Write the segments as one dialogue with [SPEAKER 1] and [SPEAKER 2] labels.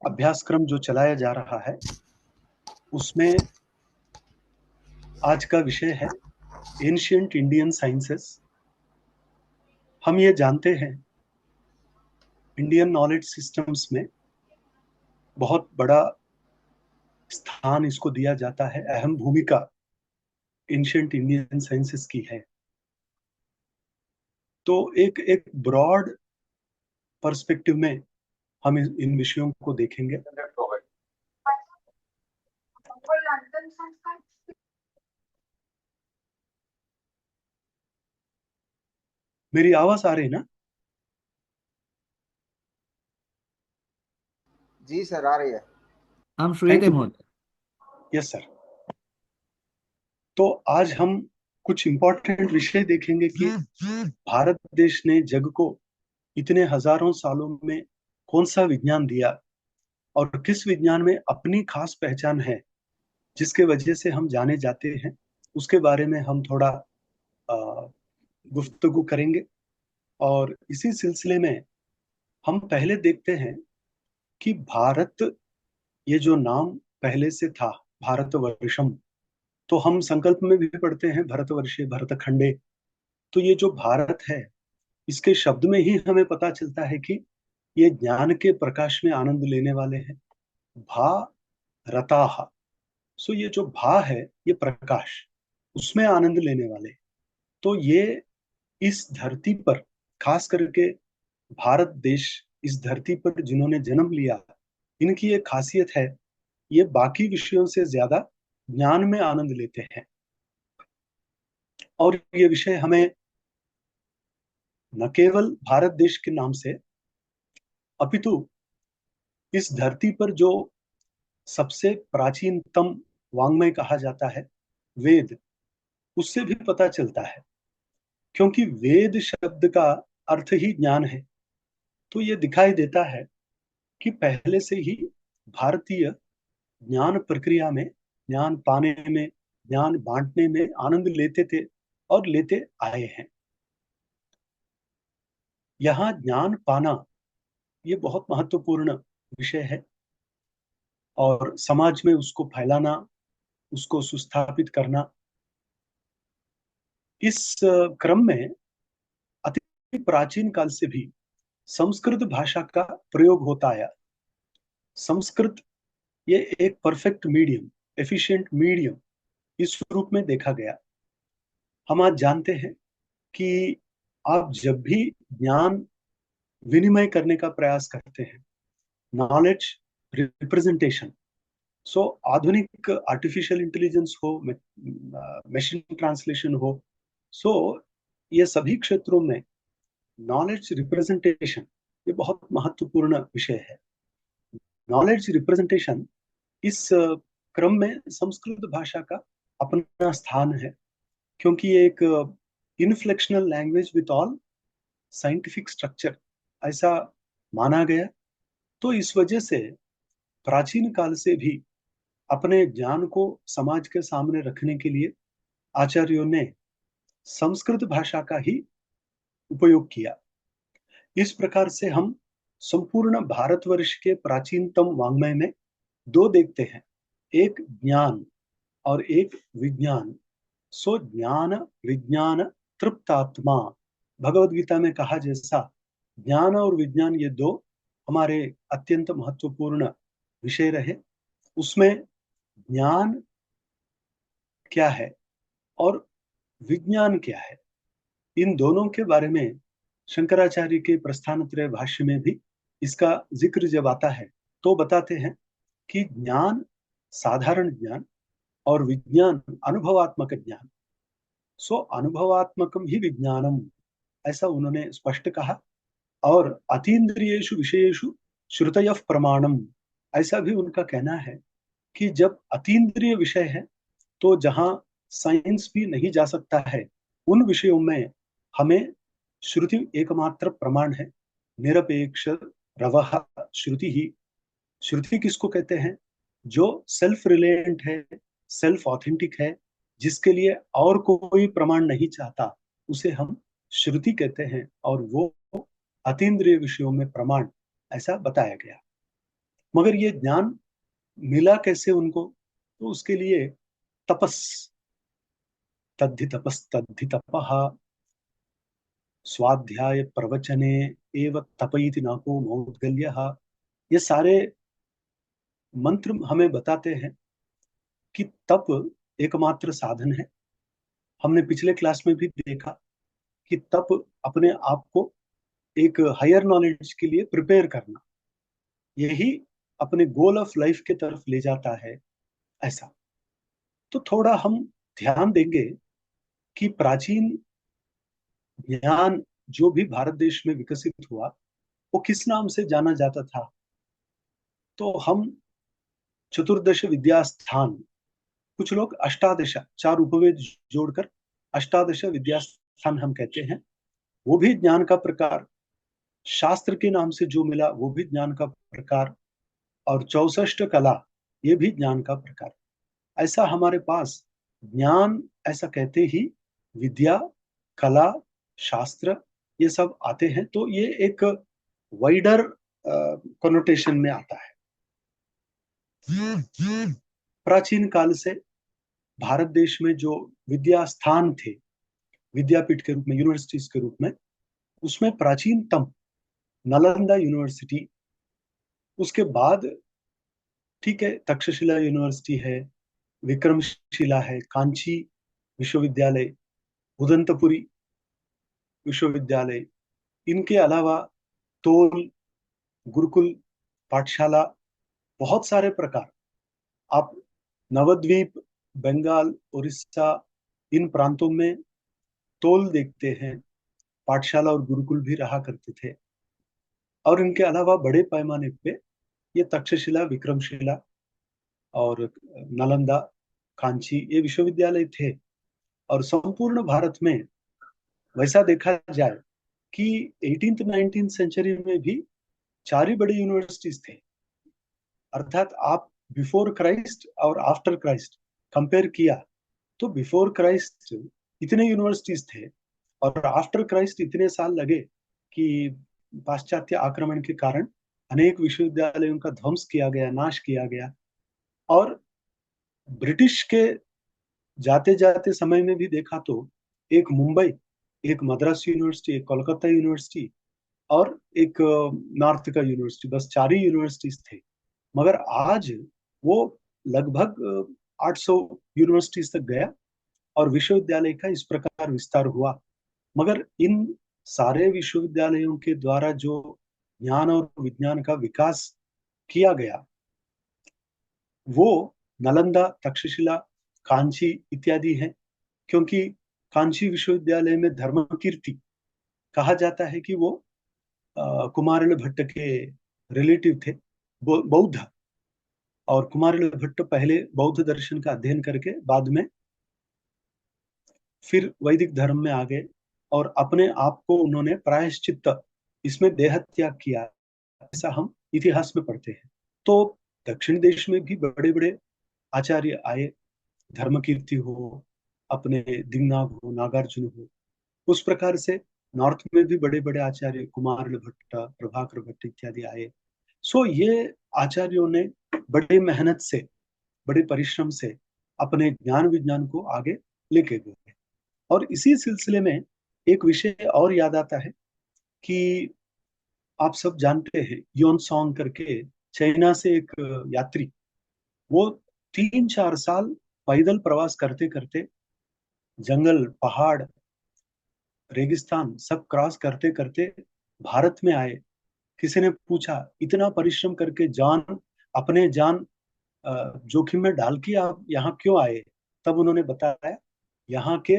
[SPEAKER 1] अभ्यासक्रम जो चलाया जा रहा है उसमें आज का विषय है एंशिएंट इंडियन साइंसेस। हम ये जानते हैं इंडियन नॉलेज सिस्टम्स में बहुत बड़ा स्थान इसको दिया जाता है, अहम भूमिका एंशिएंट इंडियन साइंसेस की है। तो एक एक ब्रॉड पर्सपेक्टिव में हम इन विषयों को देखेंगे। मेरी आवाज आ रही है ना?
[SPEAKER 2] जी सर, आ रही है।
[SPEAKER 3] हम श्रूयते महोदय।
[SPEAKER 1] Yes sir. तो आज हम कुछ इंपॉर्टेंट विषय देखेंगे कि भारत देश ने जग को इतने हजारों सालों में कौन सा विज्ञान दिया और किस विज्ञान में अपनी खास पहचान है जिसके वजह से हम जाने जाते हैं। उसके बारे में हम थोड़ा गुफ्तगू करेंगे। और इसी सिलसिले में हम पहले देखते हैं कि भारत, ये जो नाम पहले से था भारतवर्षम, तो हम संकल्प में भी पढ़ते हैं भरतवर्षे भरतखंडे। तो ये जो भारत है इसके शब्द में ही हमें पता चलता है कि ये ज्ञान के प्रकाश में आनंद लेने वाले हैं। भा रताहा। सो ये जो भा है ये प्रकाश, उसमें आनंद लेने वाले। तो ये इस धरती पर, खास करके भारत देश, इस धरती पर जिन्होंने जन्म लिया, इनकी एक खासियत है, ये बाकी विषयों से ज्यादा ज्ञान में आनंद लेते हैं। और ये विषय हमें न केवल भारत देश के नाम से, अपितु इस धरती पर जो सबसे प्राचीनतम वाङ्मय कहा जाता है वेद, उससे भी पता चलता है। क्योंकि वेद शब्द का अर्थ ही ज्ञान है। तो ये दिखाई देता है कि पहले से ही भारतीय ज्ञान प्रक्रिया में, ज्ञान पाने में, ज्ञान बांटने में आनंद लेते थे और लेते आए हैं। यहाँ ज्ञान पाना ये बहुत महत्वपूर्ण विषय है और समाज में उसको फैलाना, उसको सुस्थापित करना। इस क्रम में अति प्राचीन काल से भी संस्कृत भाषा का प्रयोग होता आया। संस्कृत ये एक परफेक्ट मीडियम, एफिशिएंट मीडियम इस रूप में देखा गया। हम आज जानते हैं कि आप जब भी ज्ञान विनिमय करने का प्रयास करते हैं, नॉलेज रिप्रेजेंटेशन, सो आधुनिक आर्टिफिशियल इंटेलिजेंस हो, मशीन ट्रांसलेशन हो, सो ये सभी क्षेत्रों में नॉलेज रिप्रेजेंटेशन ये बहुत महत्वपूर्ण विषय है। नॉलेज रिप्रेजेंटेशन इस क्रम में संस्कृत भाषा का अपना स्थान है, क्योंकि ये एक inflectional language with all scientific structure ऐसा माना गया। तो इस वजह से प्राचीन काल से भी अपने ज्ञान को समाज के सामने रखने के लिए आचार्यों ने संस्कृत भाषा का ही उपयोग किया। इस प्रकार से हम संपूर्ण भारतवर्ष के प्राचीनतम वाङ्मय में दो देखते हैं, एक ज्ञान और एक विज्ञान। सो ज्ञान विज्ञान तृप्तात्मा, भगवत गीता में कहा जैसा ज्ञान और विज्ञान ये दो हमारे अत्यंत महत्वपूर्ण विषय रहे। उसमें ज्ञान क्या है और विज्ञान क्या है, इन दोनों के बारे में शंकराचार्य के प्रस्थानत्रय भाष्य में भी इसका जिक्र जब आता है तो बताते हैं कि ज्ञान साधारण ज्ञान और विज्ञान अनुभवात्मक ज्ञान। सो अनुभवात्मकम ही विज्ञानम, ऐसा उन्होंने स्पष्ट कहा। और अतीन्द्रियेषु विषयेषु श्रुतयः प्रमाणम, ऐसा भी उनका कहना है कि जब अतीन्द्रिय विषय है तो जहां साइंस भी नहीं जा सकता है, उन विषयों में हमें श्रुति एकमात्र प्रमाण है। निरपेक्ष रवः श्रुति ही। श्रुति किसको कहते हैं? जो सेल्फ रिलेटेंट है, सेल्फ ऑथेंटिक है, जिसके लिए और कोई प्रमाण नहीं चाहता, उसे हम श्रुति कहते हैं। और वो अतीन्द्रिय विषयों में प्रमाण, ऐसा बताया गया। मगर ये ज्ञान मिला कैसे उनको? तो उसके लिए तपस, तद्धि तपस तद्धि तपः, स्वाध्याय प्रवचने एव तपैति नाको मौद्गल्यः, ये सारे मंत्र हमें बताते हैं कि तप एकमात्र साधन है। हमने पिछले क्लास में भी देखा कि तप अपने आप को एक हायर नॉलेज के लिए प्रिपेयर करना, यही अपने गोल ऑफ लाइफ के तरफ ले जाता है। ऐसा तो थोड़ा हम ध्यान देंगे कि प्राचीन ज्ञान जो भी भारत देश में विकसित हुआ वो किस नाम से जाना जाता था। तो हम चतुर्दश विद्या स्थान, कुछ लोग अष्टादश, चार उपवेद जोड़कर अष्टादश विद्या स्थान हम कहते हैं, वो भी ज्ञान का प्रकार। शास्त्र के नाम से जो मिला वो भी ज्ञान का प्रकार। और 64 कला, ये भी ज्ञान का प्रकार। ऐसा हमारे पास ज्ञान, ऐसा कहते ही विद्या, कला, शास्त्र, ये सब आते हैं। तो ये एक वाइडर कनोटेशन में आता है। प्राचीन काल से भारत देश में जो विद्या स्थान थे, विद्यापीठ के रूप में, यूनिवर्सिटीज के रूप में, उसमें प्राचीनतम नालंदा यूनिवर्सिटी, उसके बाद ठीक है तक्षशिला यूनिवर्सिटी है, विक्रमशिला है, कांची विश्वविद्यालय, उदंतपुरी विश्वविद्यालय, इनके अलावा तोल, गुरुकुल पाठशाला, बहुत सारे प्रकार। आप नवद्वीप, बंगाल, उड़ीसा, इन प्रांतों में तोल देखते हैं, पाठशाला और गुरुकुल भी रहा करते थे। और इनके अलावा बड़े पैमाने पे ये तक्षशिला, विक्रमशिला और नालंदा, कांची, ये विश्वविद्यालय थे। और संपूर्ण भारत में वैसा देखा जाए कि 18th 19th सेंचुरी में भी चार ही बड़ी यूनिवर्सिटीज थे। अर्थात आप बिफोर क्राइस्ट और आफ्टर क्राइस्ट कंपेयर किया तो बिफोर क्राइस्ट इतने यूनिवर्सिटीज थे और आफ्टर क्राइस्ट इतने साल लगे कि पाश्चात्य आक्रमण के कारण अनेक विश्वविद्यालयों का ध्वंस किया गया, नाश किया गया। और ब्रिटिश के जाते जाते समय में भी देखा तो एक मुंबई, एक मद्रास यूनिवर्सिटी, एक कोलकाता यूनिवर्सिटी और एक नॉर्थ का यूनिवर्सिटी, बस चार ही यूनिवर्सिटीज थे। मगर आज वो लगभग 800 यूनिवर्सिटीज तक गया और विश्वविद्यालय का इस प्रकार विस्तार हुआ। मगर इन सारे विश्वविद्यालयों के द्वारा जो ज्ञान और विज्ञान का विकास किया गया, वो नालंदा, तक्षशिला, कांची इत्यादि है। क्योंकि कांची विश्वविद्यालय में धर्मकीर्ति कहा जाता है कि वो कुमारिल भट्ट के रिलेटिव थे, बौद्ध। और कुमारिल भट्ट पहले बौद्ध दर्शन का अध्ययन करके बाद में फिर वैदिक धर्म में आ गए और अपने आप को उन्होंने प्रायश्चित्त, इसमें देह त्याग किया, ऐसा हम इतिहास में पढ़ते हैं। तो दक्षिण देश में भी बड़े बड़े आचार्य आए, धर्मकीर्ति हो, अपने दिंगनाग हो, नागार्जुन हो। उस प्रकार से नॉर्थ में भी बड़े बड़े आचार्य कुमार भट्ट, प्रभाकर भट्ट इत्यादि आए। सो ये आचार्यों ने बड़े मेहनत से, बड़े परिश्रम से अपने ज्ञान विज्ञान को आगे लेके गए। और इसी सिलसिले में एक विषय और याद आता है कि आप सब जानते हैं योन सॉन्ग करके, चाइना से एक यात्री, वो 3-4 साल पैदल प्रवास करते करते जंगल, पहाड़, रेगिस्तान सब क्रॉस करते करते भारत में आए। किसी ने पूछा इतना परिश्रम करके जान, अपने जान जोखिम में डाल के आप यहाँ क्यों आए? तब उन्होंने बताया, यहाँ के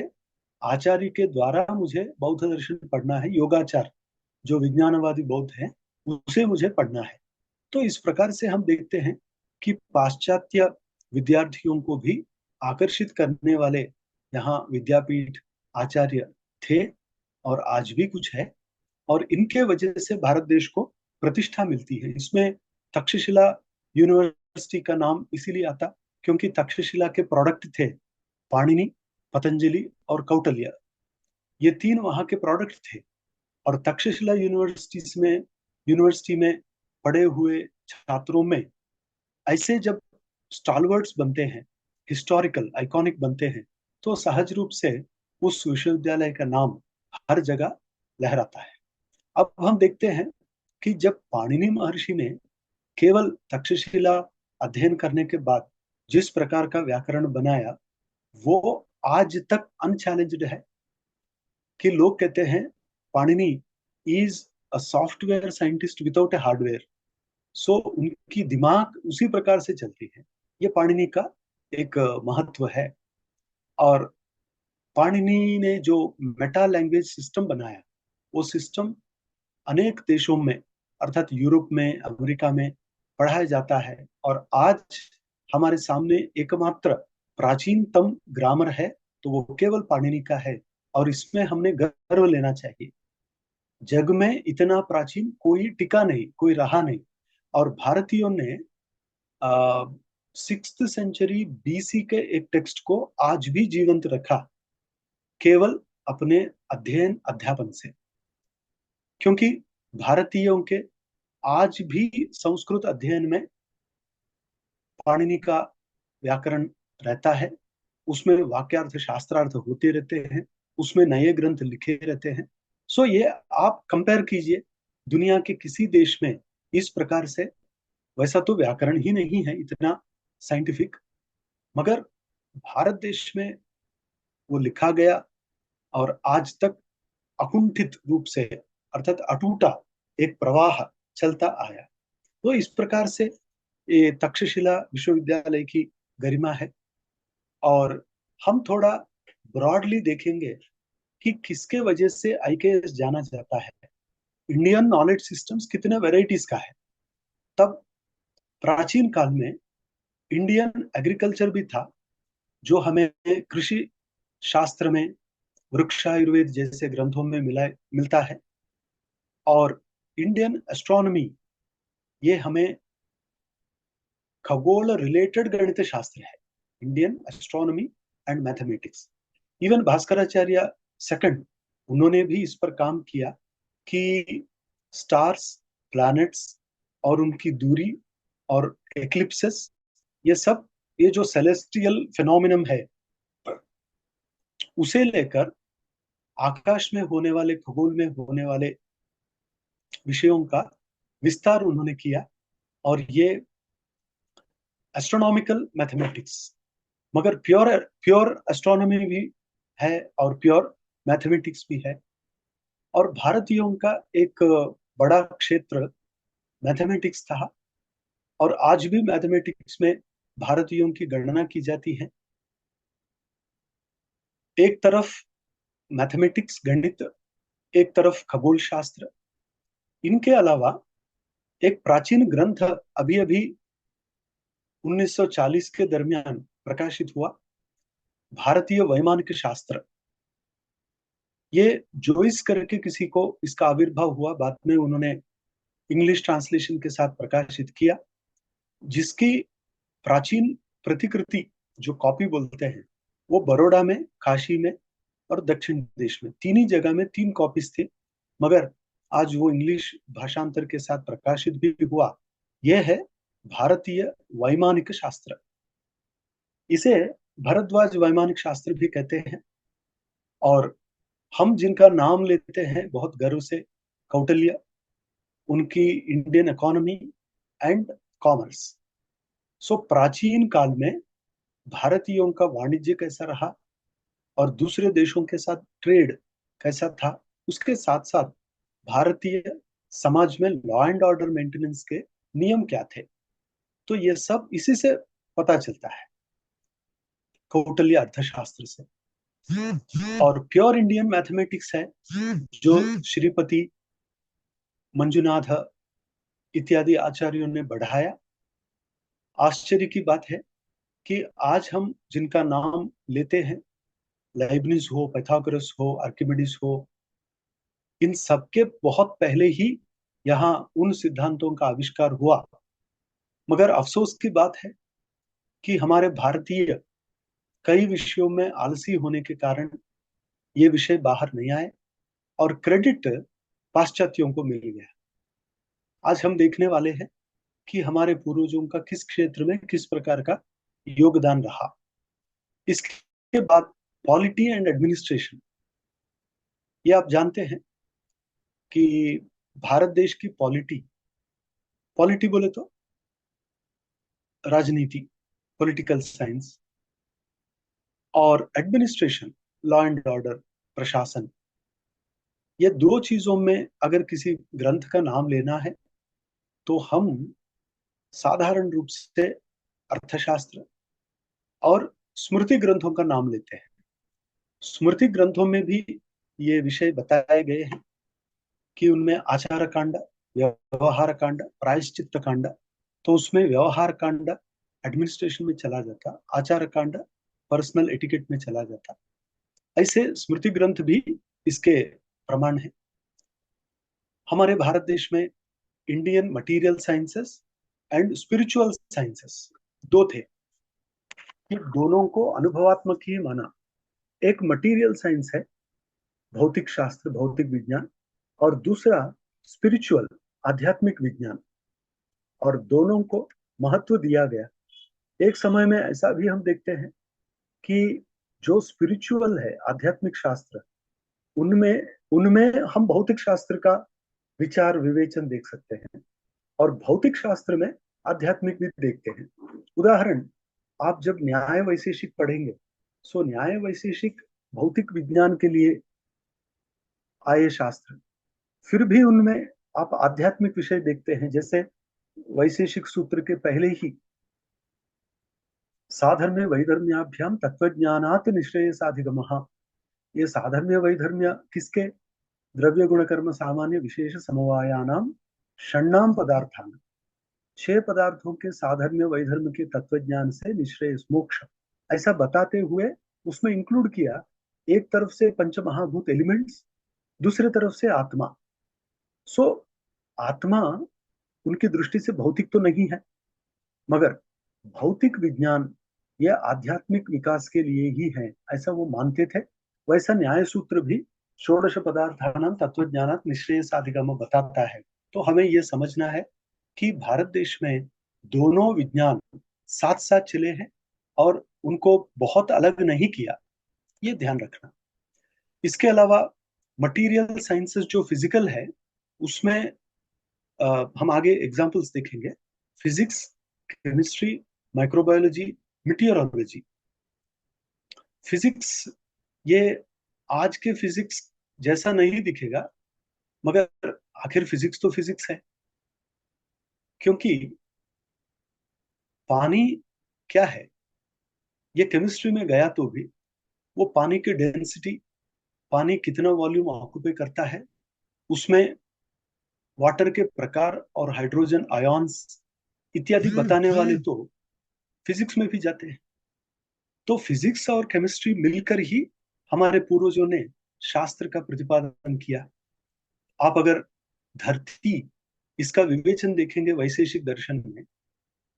[SPEAKER 1] आचार्य के द्वारा मुझे बौद्ध दर्शन पढ़ना है, योगाचार जो विज्ञानवादी बौद्ध है उसे मुझे पढ़ना है। तो इस प्रकार से हम देखते हैं कि पाश्चात्य विद्यार्थियों को भी आकर्षित करने वाले यहाँ विद्यापीठ, आचार्य थे और आज भी कुछ है। और इनके वजह से भारत देश को प्रतिष्ठा मिलती है। इसमें तक्षशिला यूनिवर्सिटी का नाम इसीलिए आता क्योंकि तक्षशिला के प्रोडक्ट थे पाणिनि, पतंजलि और कौटिल्य, ये तीन वहां के प्रोडक्ट थे। और तक्षशिला यूनिवर्सिटी में पढ़े हुए छात्रों में ऐसे जब स्टॉलवर्ड्स बनते हैं, हिस्टोरिकल आइकॉनिक बनते हैं, तो सहज रूप से उस विश्वविद्यालय का नाम हर जगह लहराता है। अब हम देखते हैं कि जब पाणिनि महर्षि ने केवल तक्षशिला अध्ययन करने के बाद जिस प्रकार का व्याकरण बनाया, वो आज तक अनचैलेंज्ड है। कि लोग कहते हैं Panini is a software scientist without a hardware. सो उनकी दिमाग उसी प्रकार से चलती है। ये पाणिनि का एक महत्व है। और पाणिनि ने जो मेटा लैंग्वेज सिस्टम बनाया, वो सिस्टम अनेक देशों में, अर्थात यूरोप में, अमेरिका में पढ़ाया जाता है। और आज हमारे सामने एकमात्र प्राचीनतम ग्रामर है, तो वो केवल पाणिनि का है। और इसमें हमने गर्व लेना चाहिए। जग में इतना प्राचीन कोई टिका नहीं, कोई रहा नहीं। और भारतीयों ने 6th सेंचुरी BC के एक टेक्स्ट को आज भी जीवंत रखा, केवल अपने अध्ययन अध्यापन से। क्योंकि भारतीयों के आज भी संस्कृत अध्ययन में पाणिनि का व्याकरण रहता है। उसमें वाक्यार्थ शास्त्रार्थ होते रहते हैं, उसमें नए ग्रंथ लिखे रहते हैं। सो ये आप कंपेयर कीजिए दुनिया के किसी देश में इस प्रकार से। वैसा तो व्याकरण ही नहीं है इतना साइंटिफिक, मगर भारत देश में वो लिखा गया और आज तक अकुंठित रूप से, अर्थात अटूटा एक प्रवाह चलता आया। तो इस प्रकार से ये तक्षशिला विश्वविद्यालय की गरिमा है। और हम थोड़ा ब्रॉडली देखेंगे कि किसके वजह से IKS जाना जाता है। इंडियन नॉलेज सिस्टम्स कितने वेराइटीज का है। तब प्राचीन काल में इंडियन एग्रीकल्चर भी था, जो हमें कृषि शास्त्र में वृक्षायुर्वेद जैसे ग्रंथों में मिलता है। और इंडियन एस्ट्रोनॉमी, ये हमें खगोल रिलेटेड गणित शास्त्र है, Indian astronomy and mathematics. Even Bhaskaracharya second, उन्होंने भी इस पर काम किया कि स्टार्स, प्लैनेट्स और उनकी दूरी और एक्लिप्सेस, ये सब, ये जो सेलेस्टियल फिनोमिनम है, उसे लेकर आकाश में होने वाले, खगोल में होने वाले विषयों का विस्तार उन्होंने किया। और ये एस्ट्रोनॉमिकल मैथमेटिक्स, मगर प्योर प्योर एस्ट्रोनॉमी भी है और प्योर मैथमेटिक्स भी है। और भारतीयों का एक बड़ा क्षेत्र मैथमेटिक्स था। और आज भी मैथमेटिक्स में भारतीयों की गणना की जाती है। एक तरफ मैथमेटिक्स गणित, एक तरफ खगोल शास्त्र। इनके अलावा एक प्राचीन ग्रंथ अभी अभी 1940 के दरमियान प्रकाशित हुआ, भारतीय वैमानिक शास्त्र। ये जोइस करके किसी को इसका आविर्भाव हुआ, बाद में उन्होंने इंग्लिश ट्रांसलेशन के साथ प्रकाशित किया, जिसकी प्राचीन प्रतिकृति, जो कॉपी बोलते हैं, वो बड़ौदा में, काशी में और दक्षिण देश में, तीन ही जगह में 3 कॉपीज थी। मगर आज वो इंग्लिश भाषांतर के साथ प्रकाशित भी हुआ। यह है भारतीय वैमानिक शास्त्र। इसे भरद्वाज वैमानिक शास्त्र भी कहते हैं। और हम जिनका नाम लेते हैं बहुत गर्व से, कौटिल्य, उनकी इंडियन इकोनॉमी एंड कॉमर्स। सो प्राचीन काल में भारतीयों का वाणिज्य कैसा रहा और दूसरे देशों के साथ ट्रेड कैसा था, उसके साथ साथ भारतीय समाज में लॉ एंड ऑर्डर मेंटेनेंस के नियम क्या थे, तो ये सब इसी से पता चलता है, कौटिल्य अर्थशास्त्र से। और प्योर इंडियन मैथमेटिक्स है, जो श्रीपति, मंजुनाथ इत्यादि आचार्यों ने बढ़ाया। आश्चर्य की बात है कि आज हम जिनका नाम लेते हैं, लाइबनिज हो, पाइथागोरस हो, आर्किमिडीज हो, इन सबके बहुत पहले ही यहाँ उन सिद्धांतों का आविष्कार हुआ। मगर अफसोस की बात है कि हमारे भारतीय कई विषयों में आलसी होने के कारण ये विषय बाहर नहीं आए और क्रेडिट पाश्चात्यों को मिल गया। आज हम देखने वाले हैं कि हमारे पूर्वजों का किस क्षेत्र में किस प्रकार का योगदान रहा। इसके बाद पॉलिटी एंड एडमिनिस्ट्रेशन। ये आप जानते हैं कि भारत देश की पॉलिटी, पॉलिटी बोले तो राजनीति, पॉलिटिकल साइंस, और एडमिनिस्ट्रेशन, लॉ एंड ऑर्डर, प्रशासन, ये दो चीजों में अगर किसी ग्रंथ का नाम लेना है तो हम साधारण रूप से अर्थशास्त्र और स्मृति ग्रंथों का नाम लेते हैं। स्मृति ग्रंथों में भी ये विषय बताए गए हैं कि उनमें आचार कांड, व्यवहार कांड, प्रायश्चित्त कांड, तो उसमें व्यवहार कांड एडमिनिस्ट्रेशन में चला जाता, आचार कांड पर्सनल एटिकेट में चला जाता। ऐसे स्मृति ग्रंथ भी इसके प्रमाण है। हमारे भारत देश में Indian material sciences and spiritual sciences दो थे। ये दोनों को अनुभवात्मक ही माना। एक मटेरियल साइंस है, भौतिक शास्त्र, भौतिक विज्ञान, और दूसरा स्पिरिचुअल, आध्यात्मिक विज्ञान, और दोनों को महत्व दिया गया। एक समय में ऐसा भी हम देखते हैं कि जो स्पिरिचुअल है, आध्यात्मिक शास्त्र, उनमें उनमें हम भौतिक शास्त्र का विचार विवेचन देख सकते हैं, और भौतिक शास्त्र में आध्यात्मिक भी देखते हैं। उदाहरण, आप जब न्याय वैशेषिक पढ़ेंगे, सो न्याय वैशेषिक भौतिक विज्ञान के लिए आए शास्त्र, फिर भी उनमें आप आध्यात्मिक विषय देखते हैं। जैसे वैशेषिक सूत्र के पहले ही साधर्म्य वैधर्म्याभ्याम तत्वज्ञानात् निश्रेयसाधिगमः, ये साधर्म्य वैधर्म्य किसके? द्रव्य गुण कर्म सामान्य विशेष समवायानाम षण्णाम पदार्थान, छह पदार्थों के साधर्म्य वैधर्म के तत्वज्ञान से निश्रेयस मोक्ष, ऐसा बताते हुए उसमें इंक्लूड किया एक तरफ से पंचमहाभूत एलिमेंट्स, दूसरे तरफ से आत्मा। सो आत्मा उनकी दृष्टि से भौतिक तो नहीं है, मगर भौतिक विज्ञान यह आध्यात्मिक विकास के लिए ही है, ऐसा वो मानते थे। वैसा न्याय सूत्र भी षोडश पदार्थानां तत्वज्ञानात् निश्रेयसाधिगम बताता है। तो हमें यह समझना है कि भारत देश में दोनों विज्ञान साथ साथ चले हैं और उनको बहुत अलग नहीं किया, ये ध्यान रखना। इसके अलावा मटेरियल साइंसेस जो फिजिकल है, उसमें हम आगे एग्जांपल्स देखेंगे। Physics, chemistry, microbiology, meteorology. Physics ये आज के फिजिक्स जैसा नहीं दिखेगा, मगर आखिर फिजिक्स तो फिजिक्स है। क्योंकि पानी क्या है, ये केमिस्ट्री में गया तो भी वो पानी की डेंसिटी, पानी कितना वॉल्यूम ऑक्यूपाई करता है, उसमें वाटर के प्रकार और हाइड्रोजन आयन्स इत्यादि बताने वाले तो फिजिक्स में भी जाते हैं। तो फिजिक्स और केमिस्ट्री मिलकर ही हमारे पूर्वजों ने शास्त्र का प्रतिपादन किया। आप अगर धरती, इसका विवेचन देखेंगे वैशेषिक दर्शन में,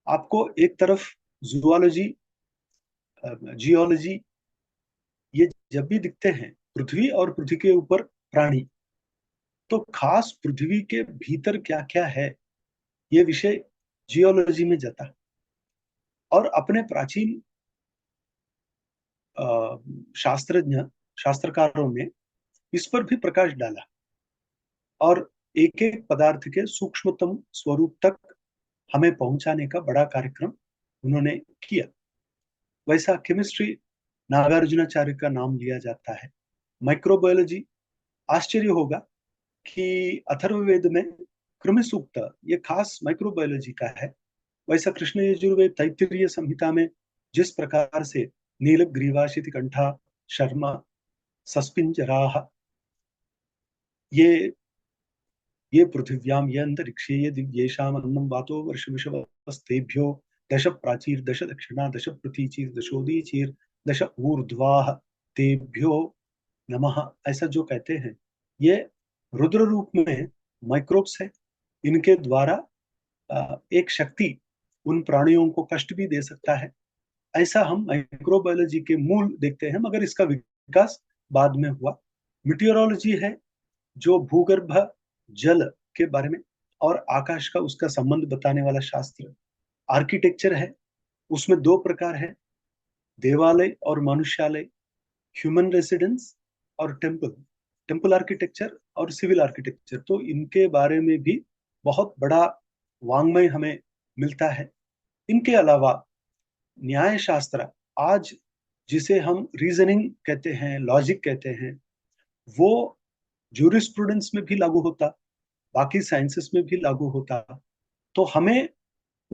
[SPEAKER 1] आपको एक तरफ जूलॉजी, जियोलॉजी, ये जब भी दिखते हैं, पृथ्वी और पृथ्वी के ऊपर प्राणी, तो खास पृथ्वी के भीतर क्या क्या है, ये विषय जियोलॉजी में जाता। और अपने प्राचीन शास्त्रज्ञ, शास्त्रकारों ने इस पर भी प्रकाश डाला और एक एक पदार्थ के सूक्ष्मतम स्वरूप तक हमें पहुंचाने का बड़ा कार्यक्रम उन्होंने किया। वैसा केमिस्ट्री नागार्जुनाचार्य का नाम लिया जाता है। माइक्रोबायोलॉजी, आश्चर्य होगा कि अथर्ववेद में कृमि सूक्त ये खास माइक्रोबायोलॉजी का है। वैसा कृष्ण यजुर्वेद तैत्तिरीय संहिता में जिस प्रकार से नीलग्रीवाशिति कंठा शर्मा सस्पिंजराः, ये ये पृथिव्याम ये अंतरिक्षे ये दिव्येषाम अन्नम वातो वर्षमिषवस्तेभ्यो दश प्राचीर दश दक्षिणा दश प्रतीचीर दशोदीचीर दश ऊर्ध्वाः तेभ्यो नमः, ऐसा जो कहते हैं, ये रुद्र रूप में माइक्रोब्स है। इनके द्वारा एक शक्ति उन प्राणियों को कष्ट भी दे सकता है। ऐसा हम माइक्रोबायोलॉजी के मूल देखते हैं, मगर इसका विकास बाद में हुआ। मीटियोरोलॉजी है जो भूगर्भ जल के बारे में, और आकाश का उसका संबंध बताने वाला शास्त्र। आर्किटेक्चर है, उसमें दो प्रकार है, देवालय और मनुष्यालय, ह्यूमन रेसिडेंस और टेम्पल, टेम्पल आर्किटेक्चर और सिविल आर्किटेक्चर। तो इनके बारे में भी बहुत बड़ा वांग्मय हमें मिलता है। इनके अलावा न्याय शास्त्र, आज जिसे हम रीजनिंग कहते हैं, लॉजिक कहते हैं, वो जूरिस्प्रूडेंस में भी लागू होता, बाकी साइंसेस में भी लागू होता। तो हमें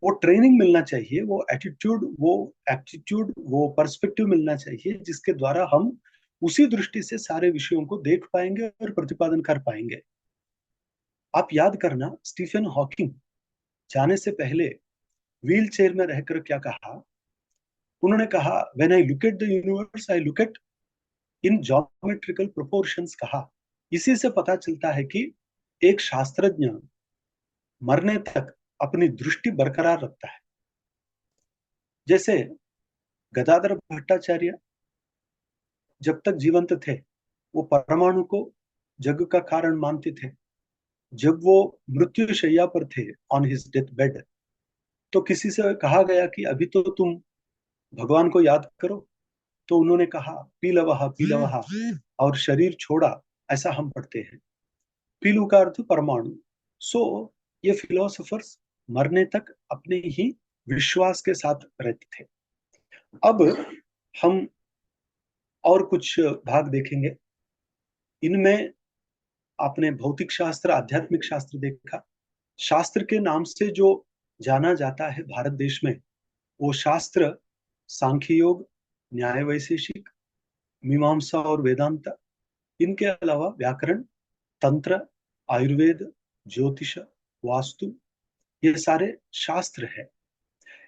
[SPEAKER 1] वो ट्रेनिंग मिलना चाहिए, वो एटीट्यूड, वो एप्टीट्यूड, वो पर्सपेक्टिव मिलना चाहिए, जिसके द्वारा हम उसी दृष्टि से सारे विषयों को देख पाएंगे और प्रतिपादन कर पाएंगे। आप याद करना, स्टीफन हॉकिंग जाने से पहले व्हील चेयर में रहकर क्या कहा? उन्होंने कहा, when I look at the universe I look at in geometrical proportions. कहा, इसी से पता चलता है कि एक शास्त्रज्ञ मरने तक अपनी दृष्टि बरकरार रखता है। जैसे गदाधर भट्टाचार्य जब तक जीवंत थे, वो परमाणु को जग का कारण मानते थे। जब वो मृत्यु शैया पर थे, ऑन हिज डेथ बेड, तो किसी से कहा गया कि अभी तो तुम भगवान को याद करो, तो उन्होंने कहा पीलवहा पीलवहा, और शरीर छोड़ा, ऐसा हम पढ़ते हैं। पीलू का अर्थ परमाणु। सो ये फिलोसोफर्स मरने तक अपने ही विश्वास के साथ रहते थे। अब हम और कुछ भाग देखेंगे। इनमें आपने भौतिक शास्त्र, आध्यात्मिक शास्त्र देखा। शास्त्र के नाम से जो जाना जाता है भारत देश में, वो शास्त्र सांख्य योग, न्याय वैशेषिक, मीमांसा और वेदांत। इनके अलावा व्याकरण, तंत्र, आयुर्वेद, ज्योतिष, वास्तु, ये सारे शास्त्र है।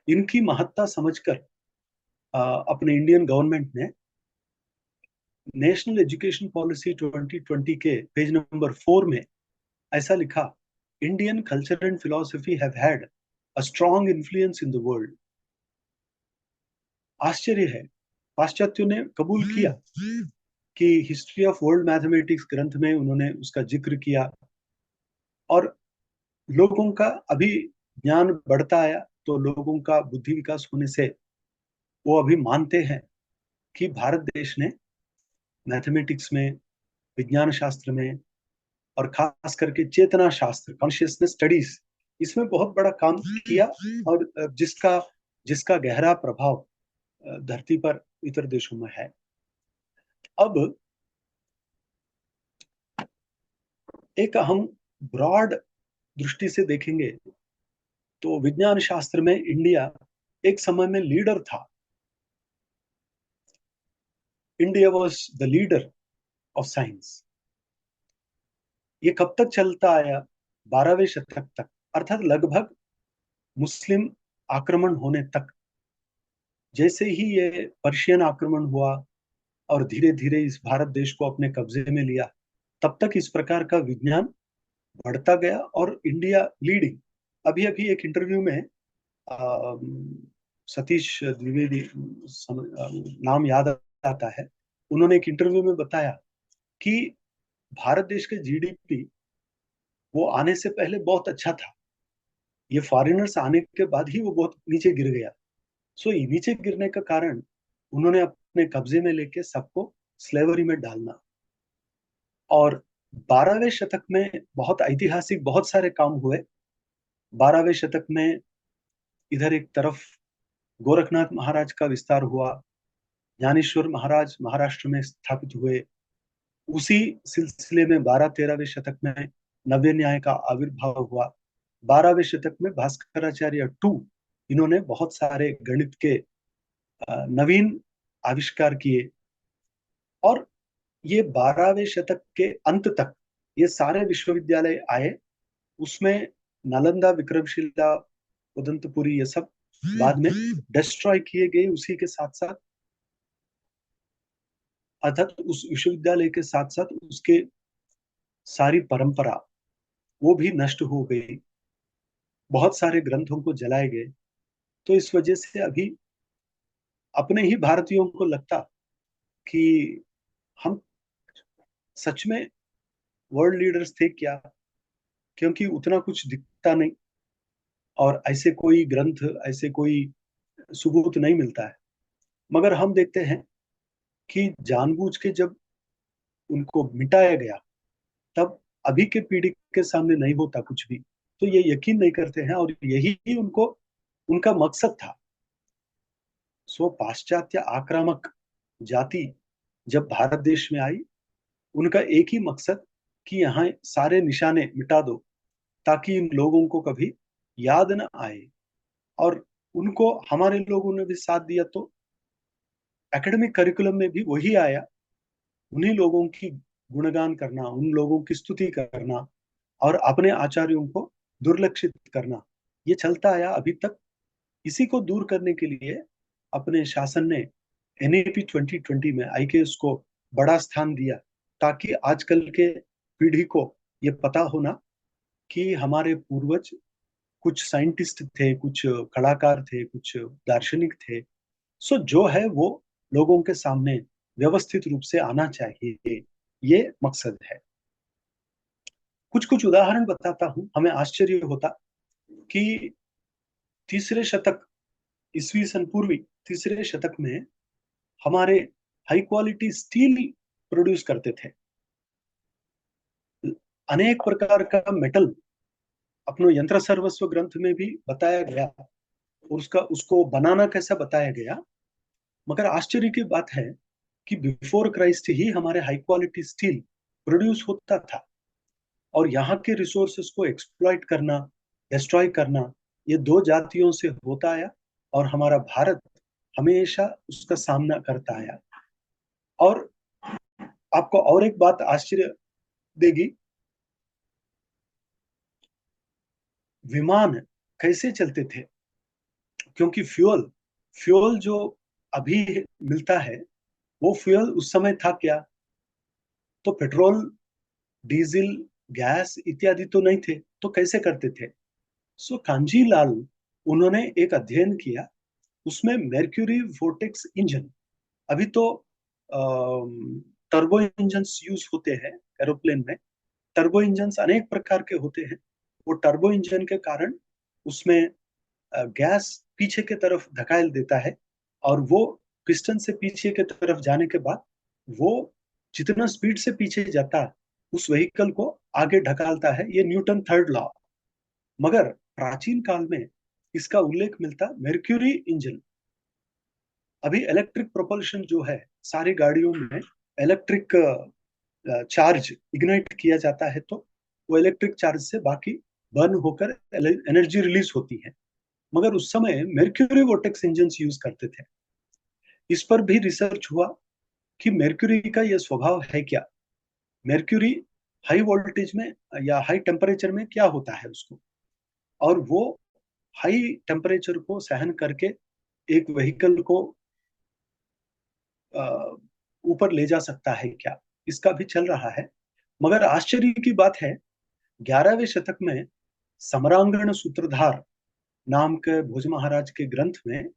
[SPEAKER 1] इनकी महत्ता समझकर अपने इंडियन गवर्नमेंट ने नेशनल एजुकेशन पॉलिसी 2020 के पेज नंबर 4 में ऐसा लिखा, Indian culture and philosophy have had a strong influence in the world. आश्चर्य है, पाश्चात्यों ने कबूल किया कि हिस्ट्री ऑफ वर्ल्ड मैथमेटिक्स ग्रंथ में उन्होंने उसका जिक्र किया, और लोगों का अभी ज्ञान बढ़ता आया, तो लोगों का बुद्धि विकास होने से वो अभी मानते हैं कि भारत देश ने मैथमेटिक्स में, विज्ञान शास्त्र में, और खास करके चेतना शास्त्र, कॉन्शियसनेस स्टडीज, इसमें बहुत बड़ा काम किया, और जिसका जिसका गहरा प्रभाव धरती पर इतर देशों में है। अब एक हम ब्रॉड दृष्टि से देखेंगे तो विज्ञान शास्त्र में इंडिया एक समय में लीडर था। India was the leader of science. ये कब तक चलता आया? 12वें शतक तक, अर्थात लगभग मुस्लिम आक्रमण होने तक। जैसे ही ये पर्शियन आक्रमण हुआ और धीरे धीरे इस भारत देश को अपने कब्जे में लिया, तब तक इस प्रकार का विज्ञान बढ़ता गया और इंडिया लीडिंग। अभी अभी एक इंटरव्यू में आ, सतीश द्विवेदी, नाम याद आता है, उन्होंने एक इंटरव्यू में बताया कि भारत देश के जीडीपी वो आने से पहले बहुत अच्छा था, ये फॉरेनर्स आने के बाद ही वो बहुत नीचे गिर गया। सो नीचे गिरने का कारण उन्होंने अपने कब्जे में लेके सबको स्लेवरी में डालना। और 12वें शतक में बहुत ऐतिहासिक बहुत सारे काम हुए। 12वें शतक में इधर एक तरफ गोरखनाथ महाराज का विस्तार हुआ, ज्ञानेश्वर महाराज महाराष्ट्र में स्थापित हुए। उसी सिलसिले में 12-13वें शतक में नव्य न्याय का आविर्भाव हुआ। 12वें शतक में भास्कराचार्य टू, इन्होंने बहुत सारे गणित के नवीन आविष्कार किए। और ये 12वें शतक के अंत तक ये सारे विश्वविद्यालय आए। उसमें नालंदा, विक्रमशिला, उदंतपुरी, ये सब बाद में डिस्ट्रॉय किए गए। उसी के साथ साथ, अर्थात उस विश्वविद्यालय के साथ साथ उसके सारी परंपरा वो भी नष्ट हो गई। बहुत सारे ग्रंथों को जलाए गए। तो इस वजह से अभी अपने ही भारतीयों को लगता कि हम सच में वर्ल्ड लीडर्स थे क्या? क्योंकि उतना कुछ दिखता नहीं, और ऐसे कोई ग्रंथ, ऐसे कोई सबूत नहीं मिलता है। मगर हम देखते हैं कि जानबूझ के जब उनको मिटाया गया, तब अभी के पीढ़ी के सामने नहीं होता कुछ भी, तो ये यकीन नहीं करते हैं, और यही उनको उनका मकसद था। सो पाश्चात्य आक्रामक जाति जब भारत देश में आई, उनका एक ही मकसद कि यहाँ सारे निशाने मिटा दो, ताकि इन लोगों को कभी याद न आए। और उनको हमारे लोगों ने भी साथ दिया, तो एकेडमिक करिकुलम में भी वही आया, उन्हीं लोगों की गुणगान करना, उन लोगों की स्तुति करना, और अपने आचार्यों को दुर्लक्षित करना, ये चलता आया अभी तक। इसी को दूर करने के लिए अपने शासन ने एनईपी 2020 में आईकेएस को बड़ा स्थान दिया, ताकि आजकल के पीढ़ी को ये पता होना कि हमारे पूर्वज कुछ साइंटिस्ट थे, कुछ कलाकार थे, कुछ दार्शनिक थे। सो जो है वो लोगों के सामने व्यवस्थित रूप से आना चाहिए, ये मकसद है। कुछ कुछ उदाहरण बताता हूँ। हमें आश्चर्य होता कि तीसरे शतक, ईसवी सन पूर्वी तीसरे शतक में हमारे हाई क्वालिटी स्टील प्रोड्यूस करते थे। अनेक प्रकार का मेटल अपनो यंत्र सर्वस्व ग्रंथ में भी बताया गया, और उसका उसको बनाना कैसा बताया गया। मगर आश्चर्य की बात है कि बिफोर क्राइस्ट ही हमारे हाई क्वालिटी स्टील प्रोड्यूस होता था, और यहाँ के रिसोर्सेस को एक्सप्लॉइट करना, डिस्ट्रॉय करना, ये दो जातियों से होता आया, और हमारा भारत हमेशा उसका सामना करता आया। और आपको और एक बात आश्चर्य देगी, विमान कैसे चलते थे। क्योंकि फ्यूल फ्यूल जो अभी मिलता है, वो फ्यूल उस समय था क्या? तो पेट्रोल, डीजल, गैस इत्यादि तो नहीं थे, तो कैसे करते थे? सो कांजी लाल, उन्होंने एक अध्ययन किया, उसमें मेर्क्यूरी वोर्टेक्स इंजन, अभी तो टर्बो इंजन यूज होते हैं एरोप्लेन में। टर्बो इंजन अनेक प्रकार के होते हैं। वो टर्बो इंजन के कारण उसमें गैस पीछे के तरफ धकेल देता है, और वो पिस्टन से पीछे के तरफ जाने के बाद वो जितना स्पीड से पीछे जाता है, उस व्हीकल को आगे ढकालता है। ये न्यूटन थर्ड लॉ। मगर प्राचीन काल में इसका उल्लेख मिलता मेर्क्यूरी इंजन। अभी इलेक्ट्रिक प्रोपल्शन जो है, सारी गाड़ियों में इलेक्ट्रिक चार्ज इग्नाइट किया जाता है, तो वो इलेक्ट्रिक चार्ज से बाकी बर्न होकर एनर्जी रिलीज होती है। मगर उस समय मेर्क्यूरी वोर्टेक्स इंजन यूज करते थे। इस पर भी रिसर्च हुआ कि मेर्क्यूरी का यह स्वभाव है क्या। मेर्क्यूरी हाई वोल्टेज में या हाई टेम्परेचर में क्या होता है उसको, और वो हाई टेम्परेचर को सहन करके एक व्हीकल को ऊपर ले जा सकता है क्या, इसका भी चल रहा है। मगर आश्चर्य की बात है, 11वें शतक में सम्रांगण सूत्रधार नाम के भोज महाराज के ग्रंथ में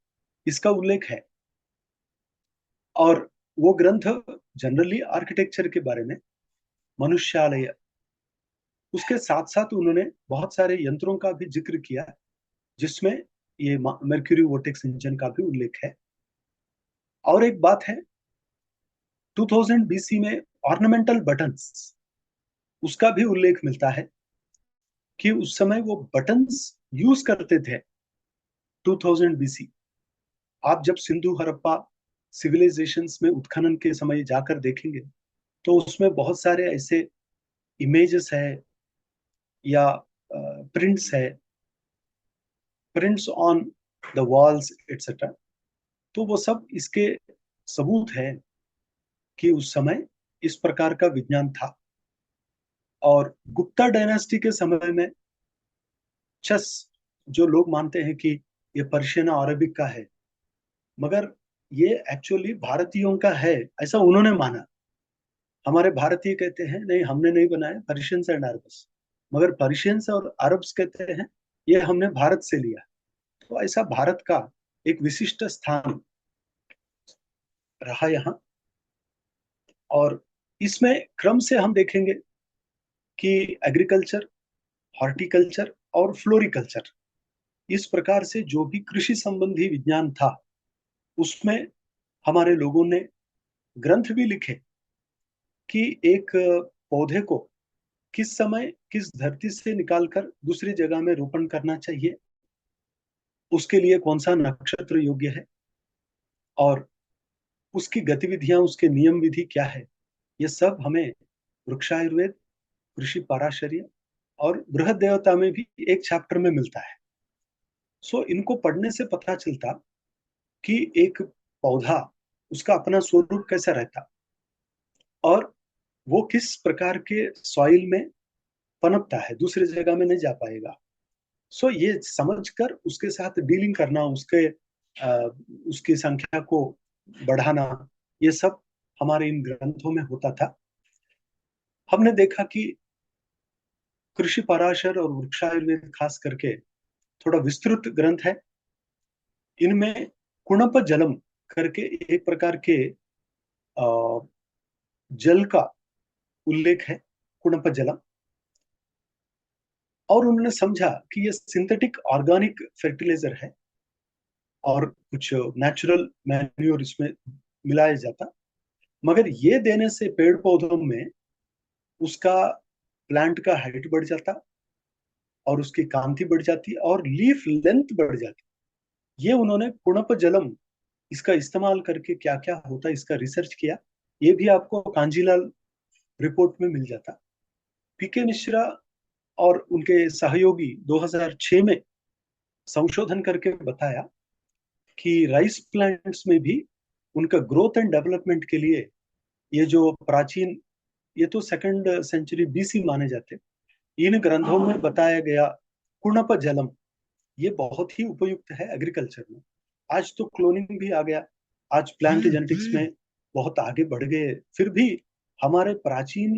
[SPEAKER 1] इसका उल्लेख है। और वो ग्रंथ जनरली आर्किटेक्चर के बारे में, मनुष्यालय, उसके साथ साथ उन्होंने बहुत सारे यंत्रों का भी जिक्र किया, जिसमें ये मर्क्यूरी वोर्टेक्स इंजन का भी उल्लेख है। और एक बात है, 2000 बीसी में ऑर्नामेंटल बटन्स, उसका भी उल्लेख मिलता है कि उस समय वो बटन्स यूज करते थे। 2000 बीसी, आप जब सिंधु हड़प्पा सिविलाइजेशंस में उत्खनन के समय जाकर देखेंगे, तो उसमें बहुत सारे ऐसे इमेजेस है या प्रिंट्स है, prints on the walls etcetera. तो वो सब इसके सबूत है कि उस समय इस प्रकार का विज्ञान था। और गुप्ता डायनास्टी के समय में चेस, जो लोग मानते हैं कि ये पर्शियन और अरबिक का है, मगर ये एक्चुअली भारतीयों का है, ऐसा उन्होंने माना। हमारे भारतीय कहते हैं नहीं, हमने नहीं बनाया, पर्शियंस एंड अरब्स। मगर पर्शियंस और अरब्स कहते हैं ये हमने भारत से लिया। तो ऐसा भारत का एक विशिष्ट स्थान रहा यहाँ। और इसमें क्रम से हम देखेंगे कि एग्रीकल्चर, हॉर्टिकल्चर और फ्लोरिकल्चर, इस प्रकार से जो भी कृषि संबंधी विज्ञान था उसमें हमारे लोगों ने ग्रंथ भी लिखे कि एक पौधे को किस समय किस धरती से निकालकर दूसरी जगह में रोपण करना चाहिए, उसके लिए कौन सा नक्षत्र योग्य है, और उसकी गतिविधियां, उसके नियम विधि क्या है, ये सब हमें वृक्षायुर्वेद, कृषि पाराशर्य और बृहद देवता में भी एक चैप्टर में मिलता है। सो इनको पढ़ने से पता चलता कि एक पौधा, उसका अपना स्वरूप कैसा रहता और वो किस प्रकार के सॉइल में पनपता है, दूसरी जगह में नहीं जा पाएगा। सो ये समझकर उसके साथ डीलिंग करना, उसकी संख्या को बढ़ाना, ये सब हमारे इन ग्रंथों में होता था। हमने देखा कि कृषि पराशर और वृक्षायुर्वेद खास करके थोड़ा विस्तृत ग्रंथ है। इनमें कुणप जलम करके एक प्रकार के जल का उल्लेख है, कुणप जलम। और उन्होंने समझा कि ये सिंथेटिक ऑर्गेनिक फर्टिलाइजर है और कुछ नेचुरल मैन्योर इसमें मिलाया जाता, मगर ये देने से पेड़ पौधों में उसका प्लांट का हाइट बढ़ जाता और उसकी कांति बढ़ जाती और लीफ लेंथ बढ़ जाती। ये उन्होंने कुणप जलम, इसका इस्तेमाल करके क्या क्या होता है इसका रिसर्च किया। ये भी आपको कांजीलाल रिपोर्ट में मिल जाता। पीके मिश्रा और उनके सहयोगी 2006 में संशोधन करके बताया कि राइस प्लांट्स में भी उनका ग्रोथ एंड डेवलपमेंट के लिए ये जो प्राचीन, ये तो सेकंड सेंचुरी बीसी माने जाते, इन ग्रंथों में बताया गया कुणप जलम ये बहुत ही उपयुक्त है एग्रीकल्चर में। आज तो क्लोनिंग भी आ गया, आज प्लांट जेनेटिक्स में बहुत आगे बढ़ गए, फिर भी हमारे प्राचीन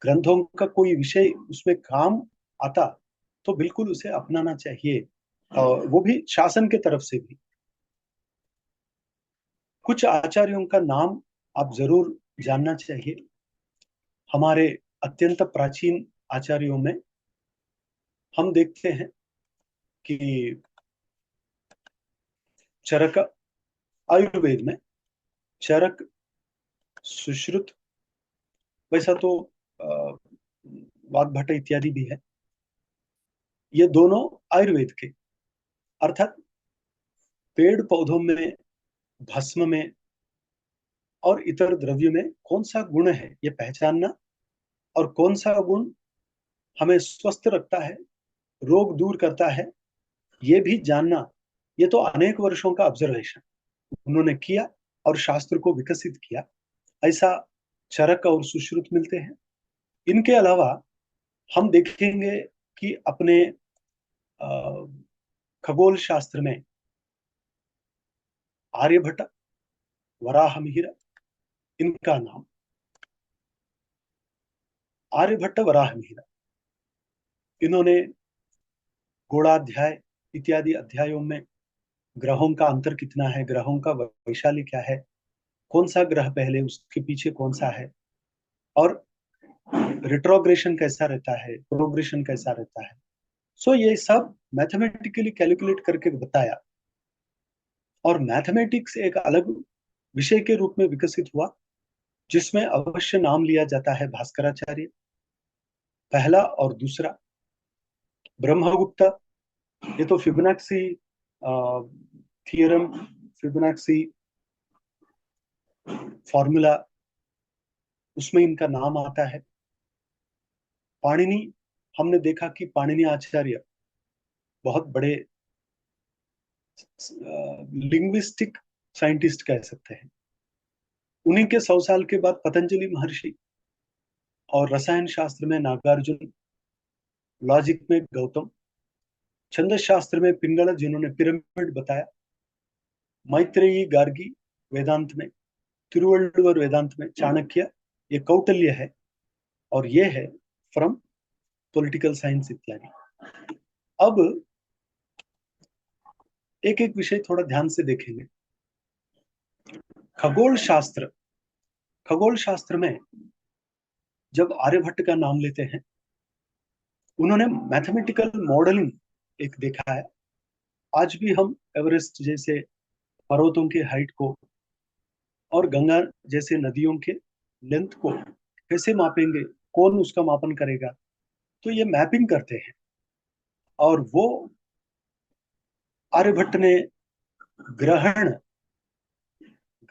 [SPEAKER 1] ग्रंथों का कोई विषय उसमें काम आता तो बिल्कुल उसे अपनाना चाहिए, और वो भी शासन के तरफ से भी। कुछ आचार्यों का नाम आप जरूर जानना चाहिए। हमारे अत्यंत प्राचीन आचार्यों में हम देखते हैं कि चरक, आयुर्वेद में चरक, सुश्रुत, वैसा तो वाग्भट इत्यादि भी है, ये दोनों आयुर्वेद के, अर्थात पेड़ पौधों में, भस्म में और इतर द्रव्य में कौन सा गुण है ये पहचानना, और कौन सा गुण हमें स्वस्थ रखता है, रोग दूर करता है, ये भी जानना, ये तो अनेक वर्षों का ऑब्जर्वेशन उन्होंने किया और शास्त्र को विकसित किया। ऐसा चरक और सुश्रुत मिलते हैं। इनके अलावा हम देखेंगे कि अपने खगोल शास्त्र में आर्यभट्ट, वराहमिहिर, इनका नाम, आर्यभट्ट वराहमिहिर, इन्होंने गोड़ाध्याय इत्यादि अध्यायों में ग्रहों का अंतर कितना है, ग्रहों का वैशाल्य क्या है, कौन सा ग्रह पहले उसके पीछे कौन सा है, और रिट्रोग्रेशन कैसा रहता है, प्रोग्रेशन कैसा रहता है। सो ये सब मैथमेटिकली कैलकुलेट करके बताया, और मैथमेटिक्स एक अलग विषय के रूप में विकसित हुआ जिसमें अवश्य नाम लिया जाता है भास्कराचार्य पहला, और दूसरा ब्रह्मगुप्त। ये तो फिबोनाक्सी थियरम, फिबोनाक्सी फॉर्मूला, उसमें इनका नाम आता है। पाणिनि, हमने देखा कि पाणिनि आचार्य बहुत बड़े लिंग्विस्टिक साइंटिस्ट कह सकते हैं। उन्हीं के 100 साल के बाद पतंजलि महर्षि, और रसायन शास्त्र में नागार्जुन, लॉजिक में गौतम, छंद शास्त्र में पिंगला जिन्होंने पिरामिड बताया, मैत्रेयी गार्गी वेदांत में, तिरुवल्लुवर वेदांत में चाणक्य, ये कौटिल्य है, और ये है फ्रॉम पॉलिटिकल साइंस इत्यादि। अब एक एक विषय थोड़ा ध्यान से देखेंगे। खगोल शास्त्र, खगोल शास्त्र में जब आर्यभट्ट का नाम लेते हैं उन्होंने मैथमेटिकल मॉडलिंग एक देखा है। आज भी हम एवरेस्ट जैसे पर्वतों की हाइट को और गंगा जैसे नदियों के लेंथ को कैसे मापेंगे, कौन उसका मापन करेगा। तो ये मैपिंग करते हैं। और वो आर्यभट्ट ने ग्रहण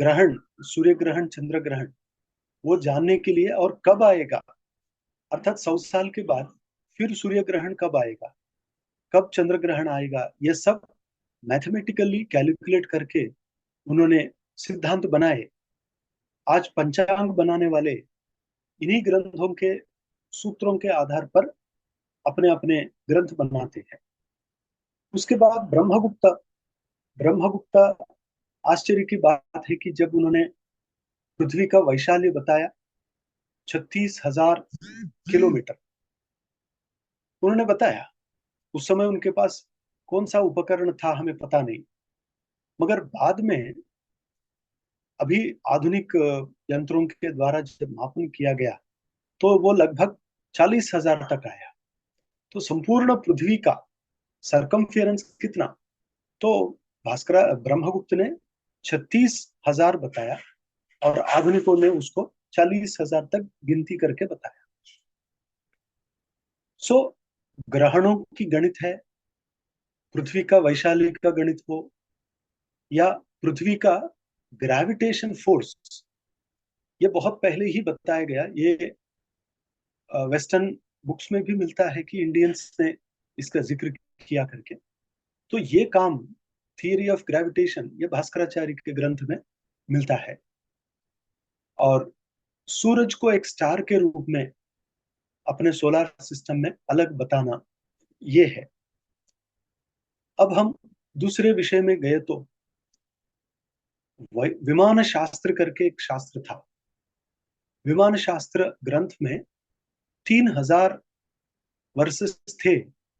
[SPEAKER 1] ग्रहण सूर्य ग्रहण, चंद्र ग्रहण, वो जानने के लिए, और कब आएगा, अर्थात 100 साल के बाद फिर सूर्य ग्रहण कब आएगा, कब चंद्र ग्रहण आएगा, ये सब मैथमेटिकली कैलकुलेट करके उन्होंने सिद्धांत बनाए। आज पंचांग बनाने वाले इन्हीं ग्रंथों के सूत्रों के आधार पर अपने अपने ग्रंथ बनाते हैं। उसके बाद ब्रह्मगुप्ता ब्रह्मगुप्ता आश्चर्य की बात है कि जब उन्होंने पृथ्वी का वैशाल्य बताया, 36,000 किलोमीटर उन्होंने बताया। उस समय उनके पास कौन सा उपकरण था हमें पता नहीं, मगर बाद में अभी आधुनिक यंत्रों के द्वारा जब मापन किया गया तो वो लगभग 40,000 तक आया। तो संपूर्ण पृथ्वी का सरकमफेरेंस कितना, तो भास्कर ब्रह्मगुप्त ने 36,000 बताया और आधुनिकों ने उसको 40,000 तक गिनती करके बताया। सो ग्रहणों की गणित है, पृथ्वी का वैशाल्य का गणित हो, या पृथ्वी का ग्रेविटेशन फोर्स, ये बहुत पहले ही बताया गया। ये वेस्टर्न बुक्स में भी मिलता है कि इंडियंस ने इसका जिक्र किया करके। तो ये काम थियरी ऑफ ग्रेविटेशन ये भास्कराचार्य के ग्रंथ में मिलता है। और सूरज को एक स्टार के रूप में अपने सोलर सिस्टम में अलग बताना, ये है। अब हम दूसरे विषय में गए तो विमान शास्त्र करके एक शास्त्र था। विमान शास्त्र ग्रंथ में 3,000 वर्सेस थे,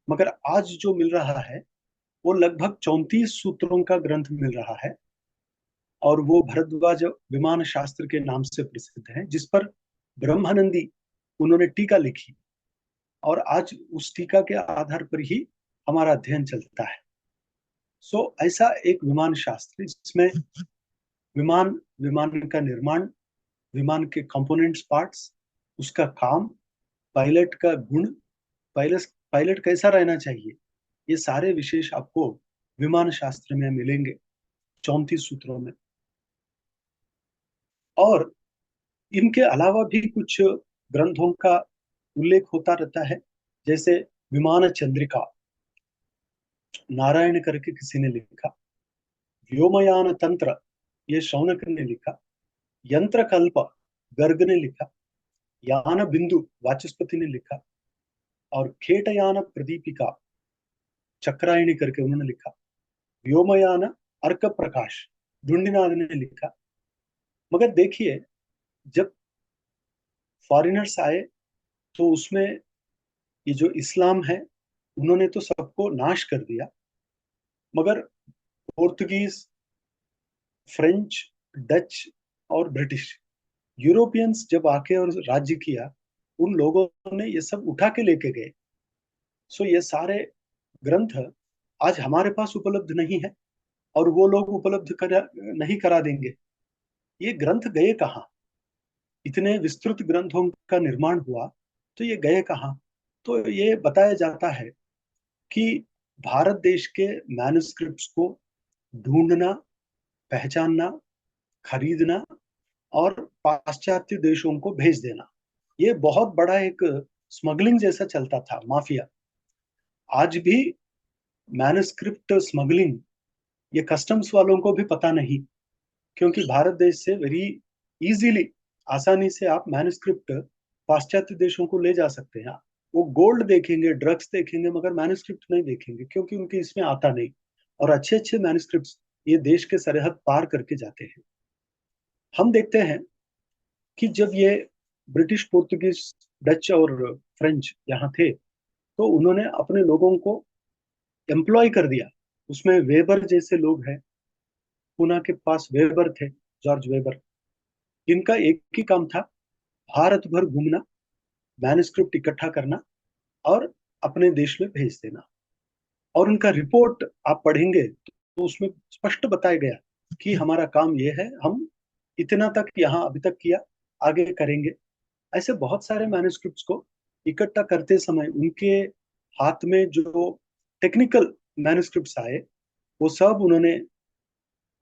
[SPEAKER 1] मगर आज जो मिल रहा है वो लगभग 34 सूत्रों का ग्रंथ मिल रहा है। और वो भरद्वाज विमान शास्त्र के नाम से प्रसिद्ध है, जिस पर ब्रह्मानंदी उन्होंने टीका लिखी। और आज उस टीका के आधार पर ही हमारा अध्ययन चलता है। सो ऐसा एक विमान शास्त्र जिसमें विमान विमान का निर्माण, विमान के कंपोनेंट्स पार्ट्स, उसका काम, पायलट का गुण, पायलट पायलट कैसा रहना चाहिए, ये सारे विशेष आपको विमान शास्त्र में मिलेंगे 34 सूत्रों में। और इनके अलावा भी कुछ ग्रंथों का उल्लेख होता रहता है। जैसे विमान चंद्रिका नारायण करके किसी ने लिखा, व्योमयान तंत्र ये शौनक ने लिखा, यंत्र कल्प गर्ग ने लिखा, यान बिंदु वाचस्पति ने लिखा, और खेटयान प्रदीपिका चक्रायणी करके उन्होंने लिखा, व्योमयान अर्क प्रकाश ढूंढीनाथ ने लिखा। मगर देखिए, जब फॉरेनर्स आए तो उसमें ये जो इस्लाम है उन्होंने तो सबको नाश कर दिया। मगर पोर्तुगीज, फ्रेंच, डच और ब्रिटिश, यूरोपियंस जब आके और राज्य किया, उन लोगों ने ये सब उठा के लेके गए। सो ये सारे ग्रंथ आज हमारे पास उपलब्ध नहीं है, और वो लोग उपलब्ध नहीं करा देंगे। ये ग्रंथ गए कहाँ? इतने विस्तृत ग्रंथों का निर्माण हुआ, तो ये गए कहाँ? तो ये बताया जाता है कि भारत देश के मैन्युस्क्रिप्ट्स को ढूंढना, पहचानना, खरीदना और पाश्चात्य देशों को भेज देना, ये बहुत बड़ा एक स्मगलिंग जैसा चलता था, माफिया। आज भी मैन्युस्क्रिप्ट स्मगलिंग ये कस्टम्स वालों को भी पता नहीं, क्योंकि भारत देश से वेरी इजीली, आसानी से आप मैन्युस्क्रिप्ट पाश्चात्य देशों को ले जा सकते हैं। वो गोल्ड देखेंगे, ड्रग्स देखेंगे, मगर मैन्युस्क्रिप्ट नहीं देखेंगे, क्योंकि उनके इसमें आता नहीं। और अच्छे अच्छे मैन्युस्क्रिप्ट ये देश के सरहद पार करके जाते हैं। हम देखते हैं कि जब ये ब्रिटिश, पोर्तुगीज, डच और फ्रेंच यहाँ थे, तो उन्होंने अपने लोगों को एम्प्लॉय कर दिया। उसमें वेबर जैसे लोग हैं, पुना के पास वेबर थे, जॉर्ज वेबर। इनका एक ही काम था, भारत भर घूमना, मैन्युस्क्रिप्ट इकट्ठा करना और अपने देश में भेज देना। और उनका रिपोर्ट आप पढ़ेंगे तो उसमें स्पष्ट बताया गया कि हमारा काम ये है, हम इतना तक यहाँ अभी तक किया, आगे करेंगे। ऐसे बहुत सारे मैन्युस्क्रिप्ट्स को इकट्ठा करते समय उनके हाथ में जो टेक्निकल मैन्युस्क्रिप्ट्स आए, वो सब उन्होंने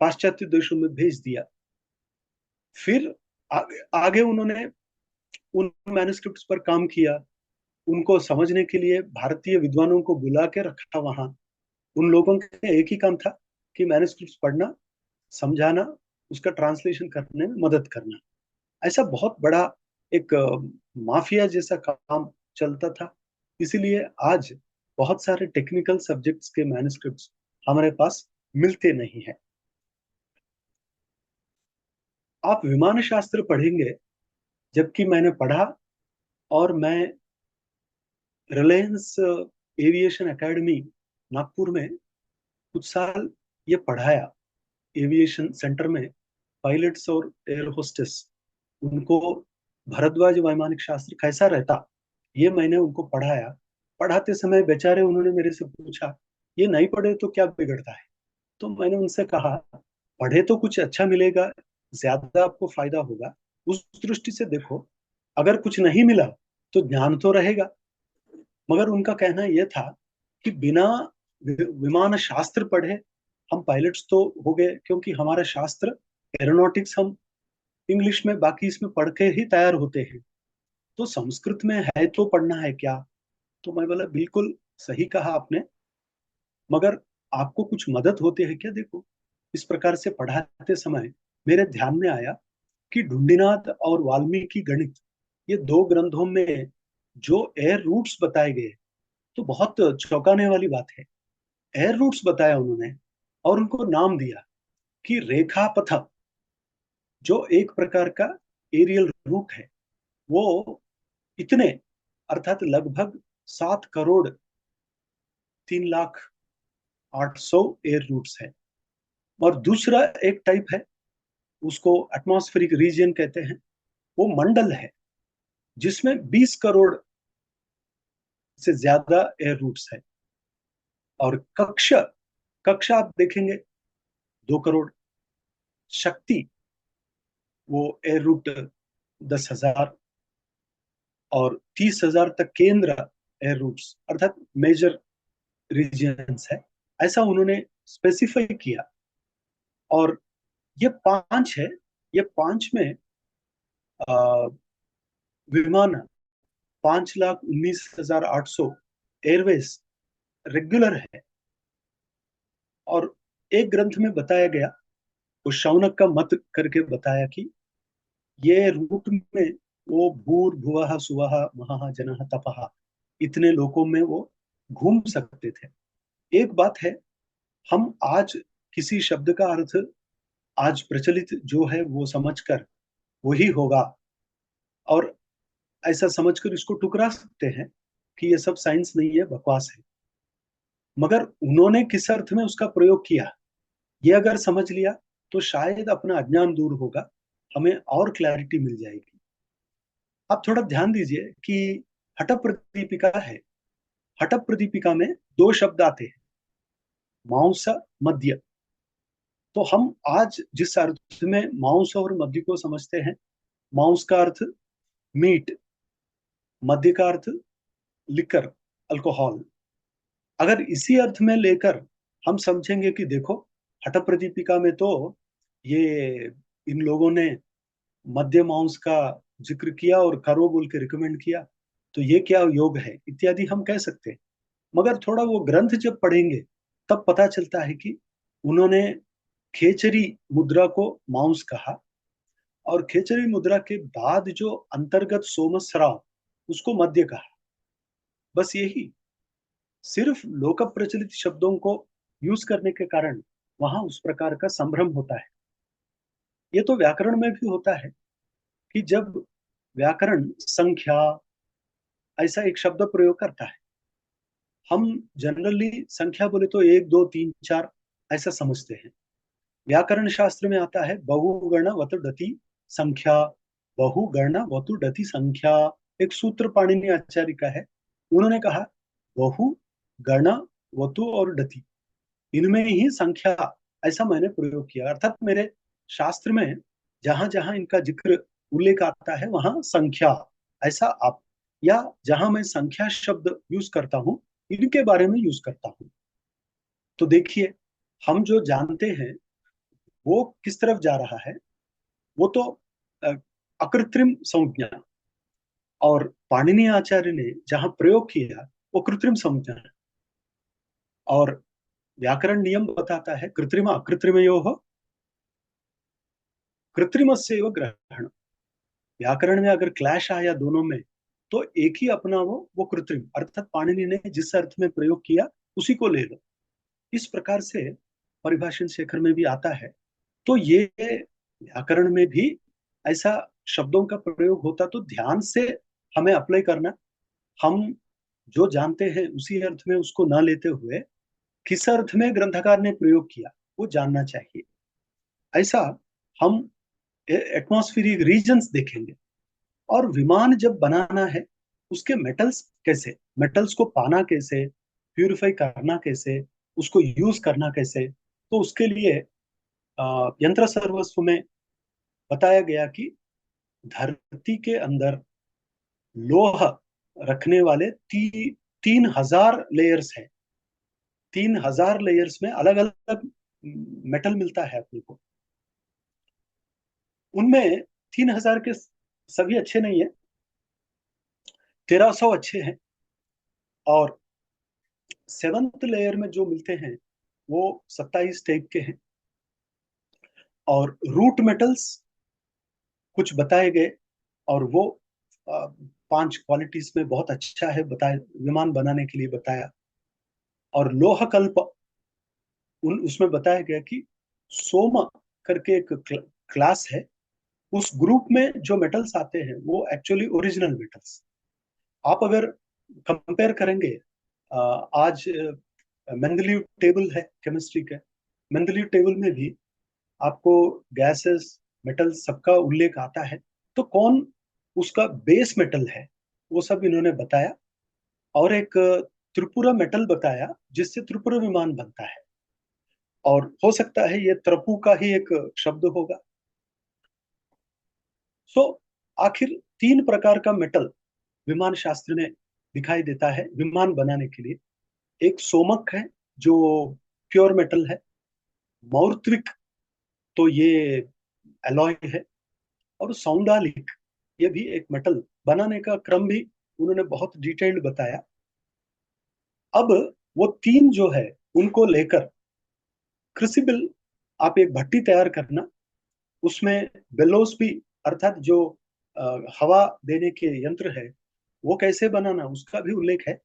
[SPEAKER 1] पाश्चात्य देशों में भेज दिया। फिर आगे उन्होंने उन मैन्युस्क्रिप्ट्स पर काम किया, उनको समझने के लिए भारतीय विद्वानों को बुला के रखा वहां। उन लोगों का एक ही काम था कि मैन्युस्क्रिप्ट्स पढ़ना, समझाना, उसका ट्रांसलेशन करने में मदद करना। ऐसा बहुत बड़ा एक माफिया जैसा काम चलता था। इसीलिए आज बहुत सारे टेक्निकल सब्जेक्ट्स के मैन्युस्क्रिप्ट्स हमारे पास मिलते नहीं है। आप विमान शास्त्र पढ़ेंगे, जबकि मैंने पढ़ा, और मैं रिलायंस एविएशन एकेडमी नागपुर में कुछ साल ये पढ़ाया। एविएशन सेंटर में पायलट्स और एयर होस्टेस, उनको भारद्वाज वैमानिक शास्त्र कैसा रहता, ये मैंने उनको पढ़ाया। पढ़ाते समय बेचारे उन्होंने मेरे से पूछा, ये नहीं पढ़े तो क्या बिगड़ता है? तो मैंने उनसे कहा, पढ़े तो कुछ अच्छा मिलेगा, ज्यादा आपको फायदा होगा, उस दृष्टि से देखो। अगर कुछ नहीं मिला तो ज्ञान तो रहेगा। मगर उनका कहना यह था कि बिना विमान शास्त्र पढ़े हम पायलट्स तो हो गए, क्योंकि हमारा शास्त्र एरोनॉटिक्स हम इंग्लिश में, बाकी इसमें पढ़ के ही तैयार होते हैं। तो संस्कृत में है तो पढ़ना है क्या? तो मैं बोला, बिल्कुल सही कहा आपने, मगर आपको कुछ मदद होती है क्या? देखो, इस प्रकार से पढ़ाते समय मेरे ध्यान में आया कि ढूंढीनाथ और वाल्मीकि गणित, ये दो ग्रंथों में जो एयर रूट्स बताए गए, तो बहुत चौंकाने वाली बात है। एयर रूट्स बताया उन्होंने, और उनको नाम दिया कि रेखा पथ, जो एक प्रकार का एरियल रूट है, वो इतने, अर्थात लगभग 7 करोड़ 3,08,100 एयर रूट्स है। और दूसरा एक टाइप है, उसको एटमॉस्फेरिक रीजन कहते हैं, वो मंडल है, जिसमें 20 करोड़ से ज्यादा एयर रूट्स है। और कक्ष, कक्ष आप देखेंगे 2 करोड़। शक्ति, वो एयर रूट 10,000, और 30,000 तक केंद्र एयर रूट्स, अर्थात मेजर रीजन्स है, ऐसा उन्होंने स्पेसिफाई किया। और ये 5 है, ये 5 में आ, विमान 5,19,800 एयरवेज रेगुलर है। और एक ग्रंथ में बताया गया, वो शौनक का मत करके बताया कि ये रूट में वो भूर भुवः सुवः महः जनः तपः, इतने लोगों में वो घूम सकते थे। एक बात है, हम आज किसी शब्द का अर्थ आज प्रचलित जो है वो समझकर वही होगा, और ऐसा समझकर इसको ठुकरा सकते हैं कि ये सब साइंस नहीं है, बकवास है। मगर उन्होंने किस अर्थ में उसका प्रयोग किया, ये अगर समझ लिया तो शायद अपना अज्ञान दूर होगा, हमें और क्लैरिटी मिल जाएगी। आप थोड़ा ध्यान दीजिए कि हठ प्रदीपिका है, हठ प्रदीपिका में 2 शब्द आते हैं, मांस, मद्य। तो हम आज जिस अर्थ में मांस और मद्य को समझते हैं, मांस का अर्थ मीट, मद्य का अर्थ लिकर, अल्कोहल, अगर इसी अर्थ में लेकर हम समझेंगे कि देखो, हठ प्रदीपिका में तो ये इन लोगों ने मध्य मांस का जिक्र किया और करो बोल के रिकमेंड किया, तो ये क्या योग है इत्यादि हम कह सकते हैं। मगर थोड़ा वो ग्रंथ जब पढ़ेंगे तब पता चलता है कि उन्होंने खेचरी मुद्रा को मांस कहा, और खेचरी मुद्रा के बाद जो अंतर्गत सोमस्राव, उसको मध्य कहा। बस यही, सिर्फ लोक प्रचलित शब्दों को यूज करने के कारण वहां उस प्रकार का संभ्रम होता है। ये तो व्याकरण में भी होता है कि जब व्याकरण संख्या ऐसा एक शब्द प्रयोग करता है, हम जनरली संख्या बोले तो 1 2 3 4 ऐसा समझते हैं। व्याकरण शास्त्र में आता है बहुगण वतुडति संख्या, बहुगण वतुडति संख्या। एक सूत्र पाणिनि आचार्य का है, उन्होंने कहा बहु, गण, वतु और डति, इनमें ही संख्या, ऐसा मैंने प्रयोग किया। अर्थात मेरे शास्त्र में जहां जहां इनका जिक्र उल्लेख आता है वहां संख्या, ऐसा आप, या जहां मैं संख्या शब्द यूज करता हूं, इनके बारे में यूज करता हूं। तो देखिए, हम जो जानते हैं वो किस तरफ जा रहा है, वो तो अ, अकृत्रिम संज्ञा, और पाणिनि आचार्य ने जहां प्रयोग किया वो कृत्रिम संज्ञा है। और व्याकरण नियम बताता है कृत्रिम अकृत्रिमयोः कृत्रिमस्यैव ग्रहण। व्याकरण में अगर क्लैश आया दोनों में, तो एक ही अपना वो कृत्रिम, अर्थात पाणिनि ने जिस अर्थ में प्रयोग किया उसी को ले लो। इस प्रकार से परिभाषण शेखर में भी आता है। तो ये व्याकरण में भी ऐसा शब्दों का प्रयोग होता, तो ध्यान से हमें अप्लाई करना। हम जो जानते हैं उसी अर्थ में उसको न लेते हुए किस अर्थ में ग्रंथकार ने प्रयोग किया वो जानना चाहिए। ऐसा हम एटमॉस्फेरिक रीजन्स देखेंगे। और विमान जब बनाना है, उसके मेटल्स कैसे, मेटल्स को पाना कैसे, प्यूरिफाई करना कैसे, उसको यूज करना कैसे, तो उसके लिए यंत्र सर्वस्व में बताया गया कि धरती के अंदर लोह रखने वाले 3,000 लेयर्स हैं। 3,000 लेयर्स में अलग अलग मेटल मिलता है अपने को। उनमें 3,000 के सभी अच्छे नहीं है, 1,300 अच्छे हैं। और सेवंथ लेयर में जो मिलते हैं वो 27 टाइप के हैं। और रूट मेटल्स कुछ बताए गए, और वो 5 क्वालिटीज में बहुत अच्छा है बताया, विमान बनाने के लिए बताया। और लोह कल्प, उसमें बताया गया कि सोमा करके एक क्लास है, उस ग्रुप में जो मेटल्स आते हैं वो एक्चुअली ओरिजिनल मेटल्स। आप अगर कंपेयर करेंगे, आज मेंडलीव टेबल है केमिस्ट्री का, मेंडलीव टेबल में भी आपको गैसेस, मेटल सबका उल्लेख आता है। तो कौन उसका बेस मेटल है वो सब इन्होंने बताया। और एक त्रिपुरा मेटल बताया जिससे त्रिपुरा विमान बनता है, और हो सकता है ये त्रपु का ही एक शब्द होगा। सो आखिर 3 प्रकार का मेटल विमान शास्त्र में दिखाई देता है विमान बनाने के लिए। एक सोमक है जो प्योर मेटल है, मौर्त्विक तो ये एलॉय है, और सौंदालिक ये भी एक मेटल। बनाने का क्रम भी उन्होंने बहुत डिटेल्ड बताया। अब वो 3 जो है उनको लेकर क्रूसिबल, आप एक भट्टी तैयार करना, उसमें बेलोस भी, अर्थात जो हवा देने के यंत्र है वो कैसे बनाना उसका भी उल्लेख है।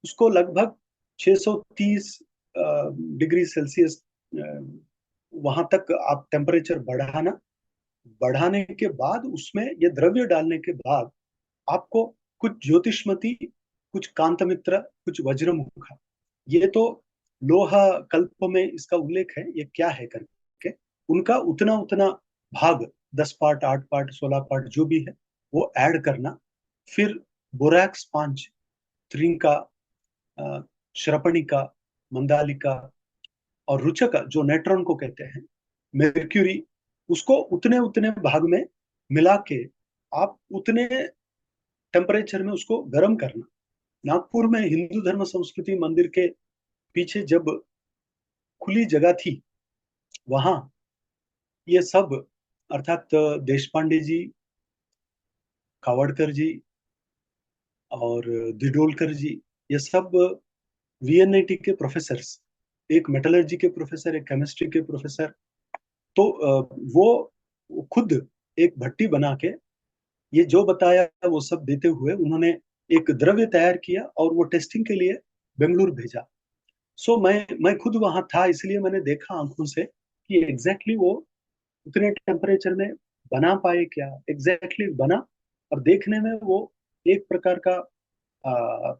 [SPEAKER 1] उसको लगभग 630 डिग्री सेल्सियस वहां तक आप टेम्परेचर बढ़ाना। बढ़ाने के बाद उसमें ये द्रव्य डालने के बाद आपको कुछ ज्योतिषमती, कुछ कांतमित्र, कुछ वज्रमुखा, ये तो लोहा कल्प में इसका उल्लेख है ये क्या है करके, उनका उतना उतना भाग, 10 पार्ट, 8 पार्ट, 16 पार्ट जो भी है वो ऐड करना। फिर बोरैक्स 5, त्रिंका, श्रपणिका, मंदालिका और रुचका जो नेट्रॉन को कहते हैं, मेर्क्यूरी, उसको उतने उतने भाग में मिला के आप उतने टेम्परेचर में उसको गर्म करना। नागपुर में हिंदू धर्म संस्कृति मंदिर के पीछे जब खुली जगह थी, वहां ये सब, अर्थात देश पांडे जी, कावड़कर जी और दिडोलकर जी, ये सब वीएनआईटी के प्रोफेसर्स, एक मेटलर्जी के प्रोफेसर, एक केमिस्ट्री के प्रोफेसर। तो वो खुद एक भट्टी बना के ये जो बताया वो सब देते हुए उन्होंने एक द्रव्य तैयार किया और वो टेस्टिंग के लिए बेंगलुरु भेजा। सो मैं खुद वहां था, इसलिए मैंने देखा आंखों से कि एग्जैक्टली वो उतने टेम्परेचर में बना पाए क्या, एग्जैक्टली बना। और देखने में वो एक प्रकार का आ,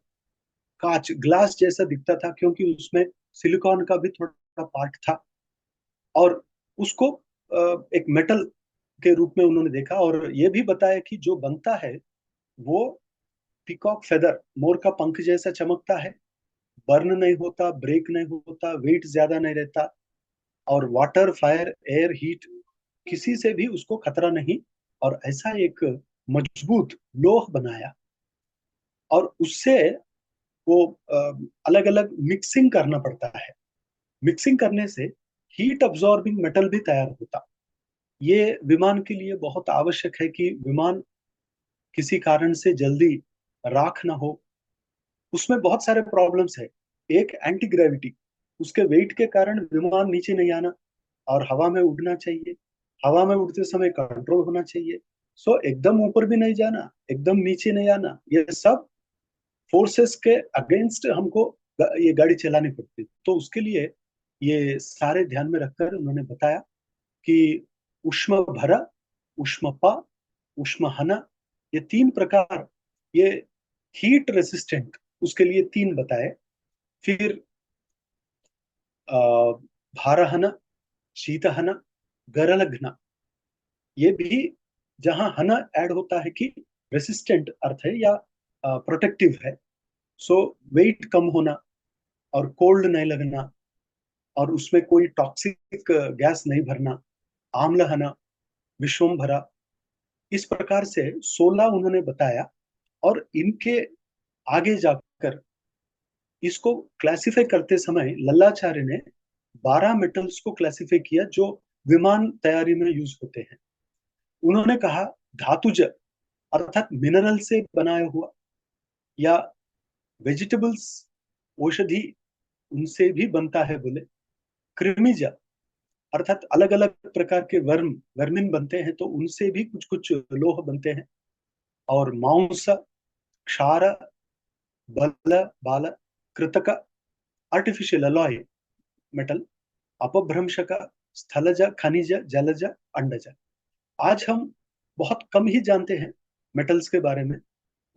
[SPEAKER 1] कांच, ग्लास जैसा दिखता था, क्योंकि उसमें सिलिकॉन का भी थोड़ा पार्ट था। और उसको एक मेटल के रूप में उन्होंने देखा, और ये भी बताया कि जो बनता है वो पिकॉक फेदर, मोर का पंख जैसा चमकता है। बर्न नहीं होता, ब्रेक नहीं होता, वेट ज्यादा नहीं रहता, और वाटर, फायर, एयर, हीट, किसी से भी उसको खतरा नहीं। और ऐसा एक मजबूत लोह बनाया, और उससे वो अलग अलग मिक्सिंग करना पड़ता है। मिक्सिंग करने से हीट अब्सॉर्बिंग मेटल भी तैयार होता। ये विमान के लिए बहुत आवश्यक है कि विमान किसी कारण से जल्दी राख ना हो। उसमें बहुत सारे प्रॉब्लम्स है। एक, एंटी ग्रेविटी, उसके वेट के कारण विमान नीचे नहीं आना और हवा में उड़ना चाहिए। हवा में उड़ते समय कंट्रोल होना चाहिए। सो एकदम ऊपर भी नहीं जाना, एकदम नीचे नहीं आना, ये सब फोर्सेस के अगेंस्ट हमको ये गाड़ी चलानी पड़ती। तो उसके लिए ये सारे ध्यान में रखकर उन्होंने बताया कि उष्मा भरा, उष्मपा, उष्महना, ये तीन प्रकार, ये हीट रेसिस्टेंट, उसके लिए तीन बताए। फिर अ, भारहना, शीतहना, गरलघना, ये भी जहां हना ऐड होता है कि रेसिस्टेंट अर्थ है या प्रोटेक्टिव है। सो वेट कम होना और कोल्ड नहीं लगना, और उसमें कोई टॉक्सिक गैस नहीं भरना, आम्लहना, विश्वम्भरा, इस प्रकार से 16 उन्होंने बताया। और इनके आगे जाकर इसको क्लासिफाई करते समय लल्लाचार्य ने 12 मेटल्स को क्लासिफाई किया जो विमान तैयारी में यूज होते हैं। उन्होंने कहा धातुज अर्थात मिनरल से बनाया हुआ, या वेजिटेबल्स, औषधि, उनसे भी बनता है बोले। कृमिज अर्थात अलग अलग प्रकार के वर्म, वर्मिन बनते हैं, तो उनसे भी कुछ कुछ लोह बनते हैं। और मांस, क्षार, बल, बाल, कृतक, आर्टिफिशियल अलॉय मेटल, अपभ्रंशक, स्थलज, खनिज, जलज, अंडज। आज हम बहुत कम ही जानते हैं मेटल्स के बारे में,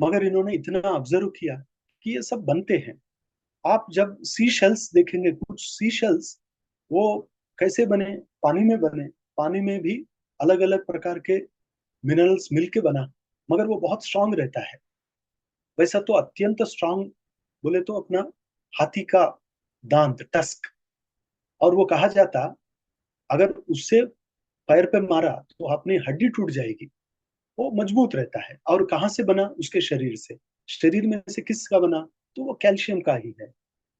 [SPEAKER 1] मगर इन्होंने इतना ऑब्जर्व किया कि ये सब बनते हैं। आप जब सी शेल्स देखेंगे, कुछ सी शेल्स वो कैसे बने, पानी में बने, पानी में भी अलग अलग प्रकार के मिनरल्स मिलके बना, मगर वो बहुत स्ट्रांग रहता है। वैसा तो अत्यंत स्ट्रांग बोले तो अपना हाथी का दांत, टस्क, और वो कहा जाता अगर उससे पैर पे मारा तो अपनी हड्डी टूट जाएगी। वो मजबूत रहता है। और कहाँ से बना? उसके शरीर से। शरीर में से किसका बना? तो वो कैल्शियम का ही है।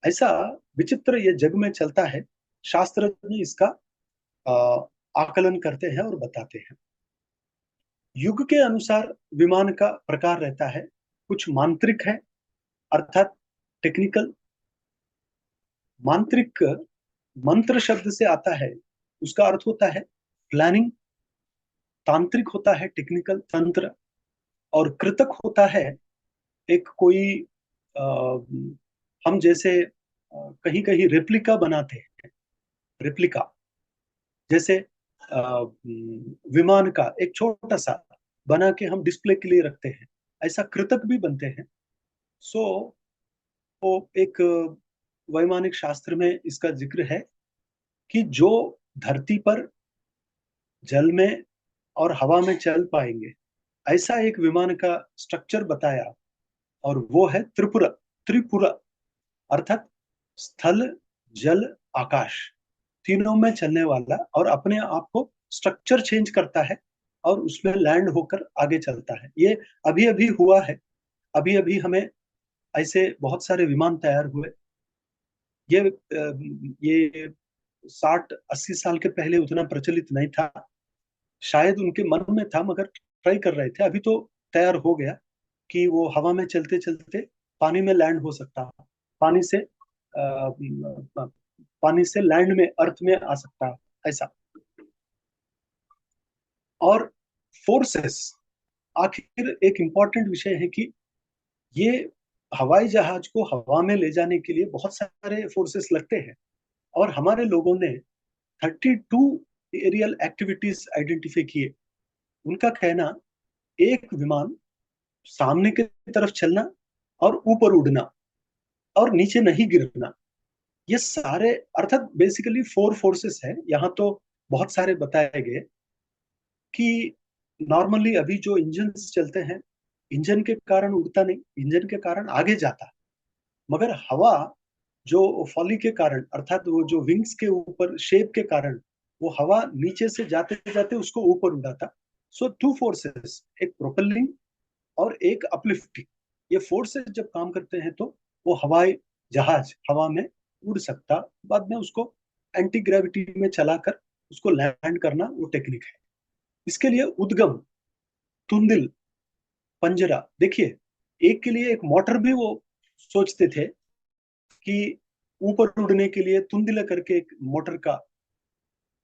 [SPEAKER 1] ऐसा विचित्र ये जग में चलता है। शास्त्रज्ञ इसका आ, आकलन करते हैं और बताते हैं। युग के अनुसार विमान का प्रकार रहता है। कुछ मांत्रिक है, अर्थात टेक्निकल। मांत्रिक मंत्र शब्द से आता है, उसका अर्थ होता है प्लानिंग। तांत्रिक होता है टेक्निकल, तंत्र। और कृतक होता है एक कोई आ, हम जैसे कहीं कहीं रेप्लिका बनाते हैं। रेप्लिका जैसे विमान का एक छोटा सा बना के हम डिस्प्ले के लिए रखते हैं, ऐसा कृतक भी बनते हैं। सो वो एक वैमानिक शास्त्र में इसका जिक्र है कि जो धरती पर, जल में और हवा में चल पाएंगे, ऐसा एक विमान का स्ट्रक्चर बताया। और वो है त्रिपुरा। त्रिपुरा अर्थात स्थल, जल, आकाश, तीनों में चलने वाला, और अपने आप को स्ट्रक्चर चेंज करता है और उसमें लैंड होकर आगे चलता है। ये अभी अभी हुआ है। अभी अभी हमें ऐसे बहुत सारे विमान तैयार हुए। ये 60-80 साल के पहले उतना प्रचलित नहीं था। शायद उनके मन में था, मगर ट्राई कर रहे थे। अभी तो तैयार हो गया कि वो हवा में चलते चलते पानी में लैंड हो सकता, पानी से पानी से लैंड में, अर्थ में आ सकता है, ऐसा। और फोर्सेस, आखिर एक इंपॉर्टेंट विषय है कि ये हवाई जहाज को हवा में ले जाने के लिए बहुत सारे फोर्सेस लगते हैं। और हमारे लोगों ने 32 एरियल एक्टिविटीज आइडेंटिफाई किए। उनका कहना, एक विमान सामने की तरफ चलना और ऊपर उड़ना और नीचे नहीं गिरना, ये सारे अर्थात बेसिकली 4 फोर्सेस है यहाँ तो। बहुत सारे बताए गए कि नॉर्मली अभी जो इंजन चलते हैं, इंजन के कारण उड़ता नहीं, इंजन के कारण आगे जाता। मगर हवा जो फॉली के कारण, अर्थात वो जो विंग्स के ऊपर शेप के कारण, वो हवा नीचे से जाते जाते उसको ऊपर उड़ाता। सो टू फोर्सेस, एक प्रोपेलिंग और एक अपलिफ्टिंग, ये फोर्सेस जब काम करते हैं तो वो हवाई जहाज हवा में उड़ सकता। बाद में उसको एंटी ग्रेविटी में चलाकर उसको लैंड करना वो टेक्निक है। इसके लिए उद्गम, तुंदिल, पंजरा, देखिए, एक के लिए एक मोटर भी वो सोचते थे कि ऊपर उड़ने के लिए तुंदिला करके एक मोटर का,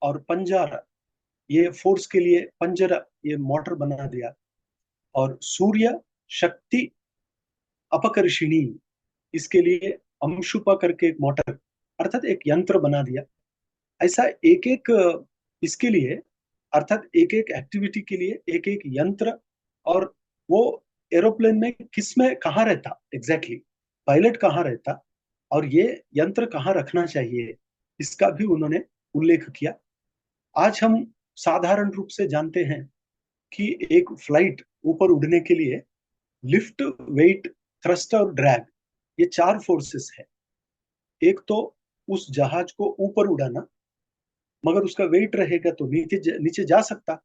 [SPEAKER 1] और पंजारा, ये फोर्स के लिए पंजरा, ये मोटर बना दिया। और सूर्य शक्ति अपकर्षिणी, इसके लिए अंशुपा करके एक मोटर, अर्थात एक यंत्र बना दिया। ऐसा एक एक इसके लिए, अर्थात एक एक एक्टिविटी के लिए एक एक यंत्र। और वो एरोप्लेन में किस में कहाँ रहता एग्जैक्टली, पायलट कहाँ रहता, और ये यंत्र कहाँ रखना चाहिए, इसका भी उन्होंने उल्लेख किया। आज हम साधारण रूप से जानते हैं कि एक फ्लाइट ऊपर उड़ने के लिए लिफ्ट, वेट, थ्रस्ट और ड्रैग, ये चार फोर्सेस है। एक तो उस जहाज को ऊपर उड़ाना, मगर उसका वेट रहेगा तो नीचे नीचे जा सकता।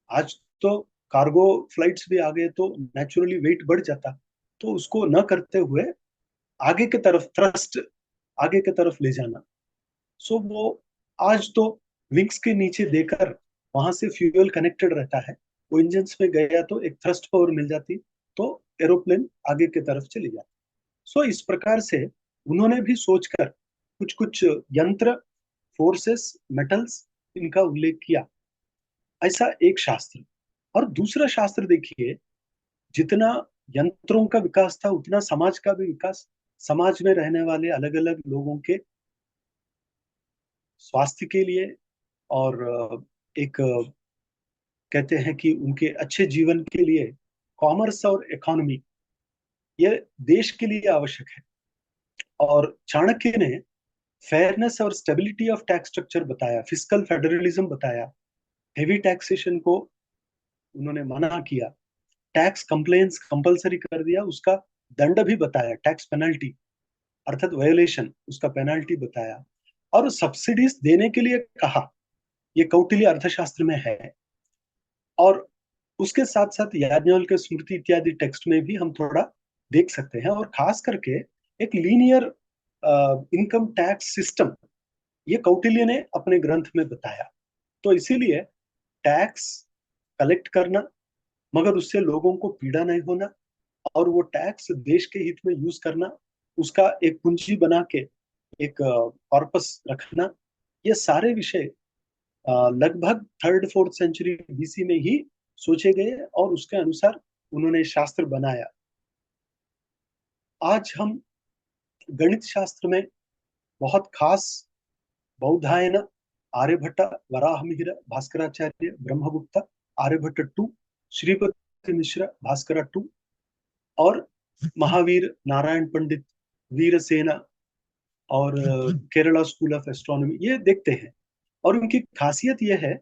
[SPEAKER 1] आज तो कार्गो फ्लाइट्स भी आ गए तो नेचुरली वेट बढ़ जाता। तो उसको न करते हुए आगे की तरफ थ्रस्ट, आगे की तरफ ले जाना। सो वो आज तो विंग्स के नीचे देकर वहां से फ्यूल कनेक्टेड रहता है। वो इंजन में गया तो एक थ्रस्ट पावर मिल जाती, तो एरोप्लेन आगे की तरफ चली जाती। सो इस प्रकार से उन्होंने भी सोचकर कुछ कुछ यंत्र, फोर्सेस, मेटल्स, इनका उल्लेख किया। ऐसा एक शास्त्र। और दूसरा शास्त्र देखिए, जितना यंत्रों का विकास था उतना समाज का भी विकास। समाज में रहने वाले अलग अलग लोगों के स्वास्थ्य के लिए, और एक कहते हैं कि उनके अच्छे जीवन के लिए कॉमर्स और इकोनॉमी, ये देश के लिए आवश्यक है। और चाणक्य ने फेयरनेस और स्टेबिलिटी ऑफ टैक्स स्ट्रक्चर बताया, फिस्कल फेडरलिज्म बताया, हेवी टैक्सेशन को उन्होंने मना किया, टैक्स कंप्लेंस कंपलसरी कर दिया, उसका दंड भी बताया, टैक्स पेनल्टी, अर्थात वायोलेशन, उसका पेनल्टी बताया। और सब्सिडीज देने के लिए कहा, ये कौटिल्य अर्थशास्त्र में है। और उसके साथ साथ याज्ञवल्क्य स्मृति इत्यादि टेक्स्ट में भी हम थोड़ा देख सकते हैं। और खास करके एक लीनियर इनकम टैक्स सिस्टम, ये कौटिल्य ने अपने ग्रंथ में बताया। तो इसीलिए टैक्स कलेक्ट करना, मगर उससे लोगों को पीड़ा नहीं होना, और वो टैक्स देश के हित में यूज करना, उसका एक पूंजी बना के एक कॉर्पस रखना, ये सारे विषय लगभग थर्ड फोर्थ सेंचुरी बीसी में ही सोचे गए, और उसके अनुसार उन्होंने शास्त्र बनाया। आज हम गणित शास्त्र में बहुत खास बौधायन, आर्यभट्ट, वराहमिहिर, भास्कराचार्य, ब्रह्मगुप्ता, आर्यभट्ट टू, श्रीपति मिश्र, भास्कर टू, और महावीर, नारायण पंडित, वीरसेना, और केरला स्कूल ऑफ एस्ट्रोनॉमी, ये देखते हैं। और उनकी खासियत यह है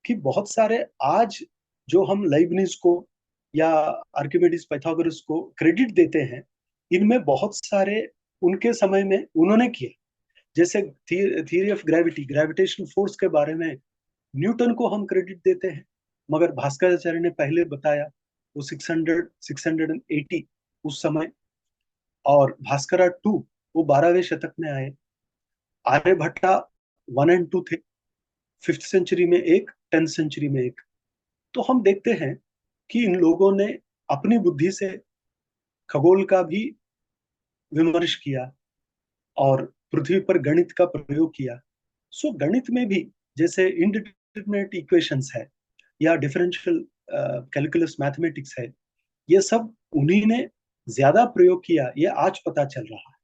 [SPEAKER 1] कि बहुत सारे आज जो हम लाइबनिज को या आर्किमिडीज, पाइथागोरस को क्रेडिट देते हैं, इनमें बहुत सारे उनके समय में उन्होंने किया। जैसे theory of gravity, gravitational force के बारे में न्यूटन को हम क्रेडिट देते हैं, मगर भास्कराचार्य ने पहले बताया, वो 680 उस समय। और भास्करा टू, वो 12वें शतक में आए। आर्यभट्टा 1 और 2 थे, फिफ्थ सेंचुरी में एक, 10th सेंचुरी में एक। तो हम देखते हैं कि इन लोगों ने अपनी बुद्धि से खगोल का भी विमर्श किया, और पृथ्वी पर गणित का प्रयोग किया। सो गणित में भी जैसे इंडिटरमिनेट इक्वेशंस है, या डिफरेंशियल कैलकुलस मैथमेटिक्स है, ये सब उन्हीं ने ज्यादा प्रयोग किया, ये आज पता चल रहा है।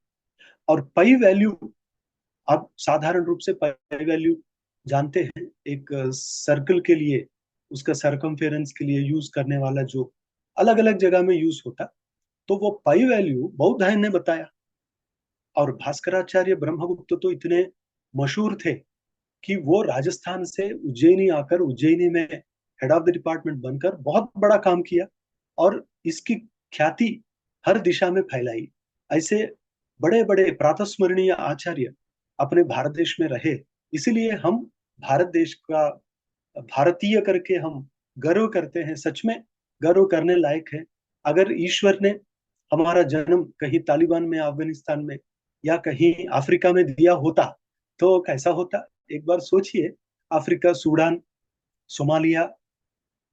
[SPEAKER 1] और पाई वैल्यू, आप साधारण रूप से पाई वैल्यू जानते हैं, एक सर्कल के लिए उसका सरकमफेरेंस के लिए यूज करने वाला जो अलग अलग जगह में यूज होता, तो वो पाई वैल्यू बौद्धायन ने बताया। और भास्कराचार्य, ब्रह्मगुप्त तो इतने मशहूर थे कि वो राजस्थान से उज्जैनी आकर उज्जैनी में हेड ऑफ द डिपार्टमेंट बनकर बहुत बड़ा काम किया, और इसकी ख्याति हर दिशा में फैलाई। ऐसे बड़े बड़े प्रातस्मरणीय आचार्य अपने भारत देश में रहे। इसीलिए हम भारत देश का भारतीय करके हम गर्व करते हैं। सच में गर्व करने लायक है। अगर ईश्वर ने हमारा जन्म कहीं तालिबान में, अफगानिस्तान में या कहीं अफ्रीका में दिया होता तो कैसा होता? एक बार सोचिए, अफ्रीका, सूडान, सोमालिया,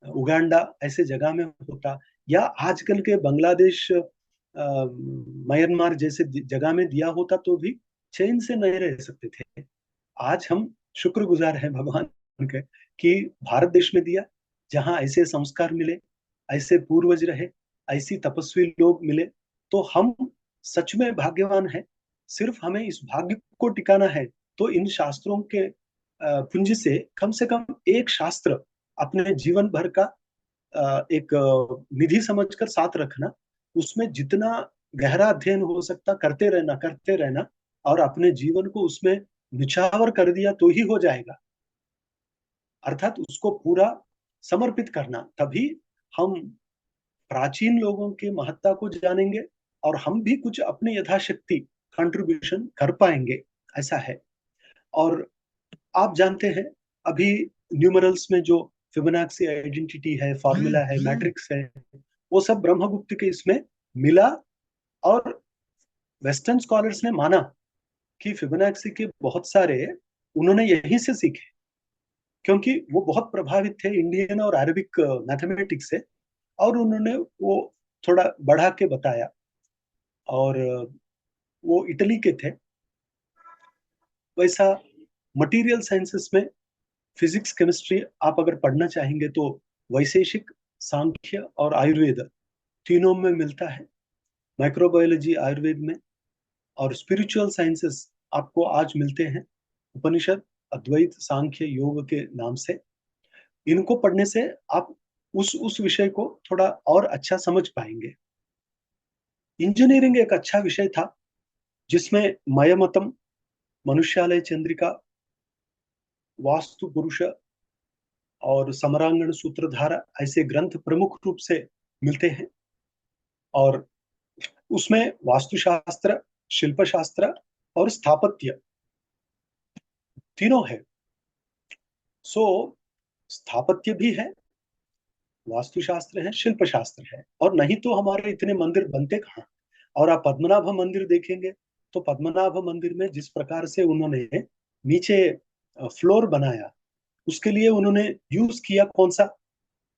[SPEAKER 1] उगांडा ऐसे जगह में होता, या आजकल के बांग्लादेश, म्यांमार जैसे जगह में दिया होता तो भी चैन से नहीं रह सकते थे। आज हम शुक्रगुजार हैं भगवान के कि भारत देश में दिया, जहां ऐसे संस्कार मिले, ऐसे पूर्वज रहे, ऐसी तपस्वी लोग मिले। तो हम सच में भाग्यवान हैं। सिर्फ हमें इस भाग्य को टिकाना है। तो इन शास्त्रों के पुंज से कम एक शास्त्र अपने जीवन भर का एक निधि समझकर साथ रखना, उसमें जितना गहरा अध्ययन हो सकता करते रहना, और अपने जीवन को उसमें निछावर कर दिया तो ही हो जाएगा। अर्थात उसको पूरा समर्पित करना, तभी हम प्राचीन लोगों के महत्ता को जानेंगे और हम भी कुछ अपनी यथाशक्ति कंट्रीब्यूशन कर पाएंगे। ऐसा है। और आप जानते हैं, अभी न्यूमरल्स में जो फिबोनाची आइडेंटिटी है, फॉर्मूला है, मैट्रिक्स है, वो सब ब्रह्मगुप्त के इसमें मिला। और वेस्टर्न स्कॉलर्स ने माना कि फिबोनाची के बहुत सारे उन्होंने यहीं से सीखे, क्योंकि वो बहुत प्रभावित थे इंडियन और अरबिक मैथमेटिक्स से। और उन्होंने वो थोड़ा बढ़ा के बताया। और वो इटली के थे। वैसा मटेरियल साइंसेस में फिजिक्स, केमिस्ट्री आप अगर पढ़ना चाहेंगे तो वैशेषिक, सांख्य और आयुर्वेद तीनों में मिलता है। माइक्रोबायोलॉजी आयुर्वेद में, और स्पिरिचुअल साइंसेस आपको आज मिलते हैं उपनिषद, अद्वैत, सांख्य, योग के नाम से। इनको पढ़ने से आप उस विषय को थोड़ा और अच्छा समझ पाएंगे। इंजीनियरिंग एक अच्छा विषय था जिसमें मयमतम, मनुष्यालय चंद्रिका, वास्तु पुरुष और समरांगण सूत्रधारा ऐसे ग्रंथ प्रमुख रूप से मिलते हैं। और उसमें वास्तुशास्त्र, शिल्पशास्त्र और स्थापत्य तीनों है। सो स्थापत्य भी है, वास्तुशास्त्र है, शिल्पशास्त्र है, और नहीं तो हमारे इतने मंदिर बनते कहाँ। और आप पद्मनाभ मंदिर देखेंगे तो पद्मनाभ मंदिर में जिस प्रकार से उन्होंने नीचे फ्लोर बनाया, उसके लिए उन्होंने यूज किया कौन सा,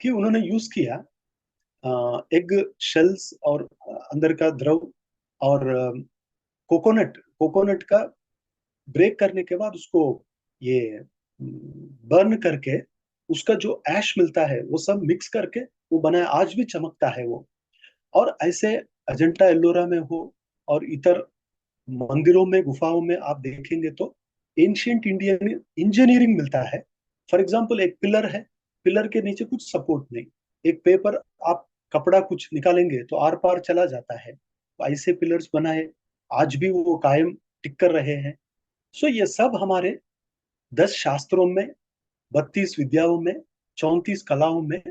[SPEAKER 1] कि उन्होंने यूज किया एग शेल्स और अंदर का द्रव, और कोकोनट कोकोनट का ब्रेक करने के बाद उसको ये बर्न करके उसका जो ऐश मिलता है वो सब मिक्स करके वो बनाया। आज भी चमकता है वो। और ऐसे अजंता एल्लोरा में हो और इतर मंदिरों में, गुफाओं में आप देखेंगे तो एंशियंट इंडियन इंजीनियरिंग मिलता है। फॉर एग्जाम्पल, एक पिलर है, पिलर के नीचे कुछ सपोर्ट नहीं, एक पेपर, आप कपड़ा कुछ निकालेंगे तो आर पार चला जाता है। तो ऐसे पिलर्स बनाए, आज भी वो कायम टिक कर रहे हैं। सो ये सब हमारे 10 शास्त्रों में, 32 विद्याओं में, 34 कलाओं में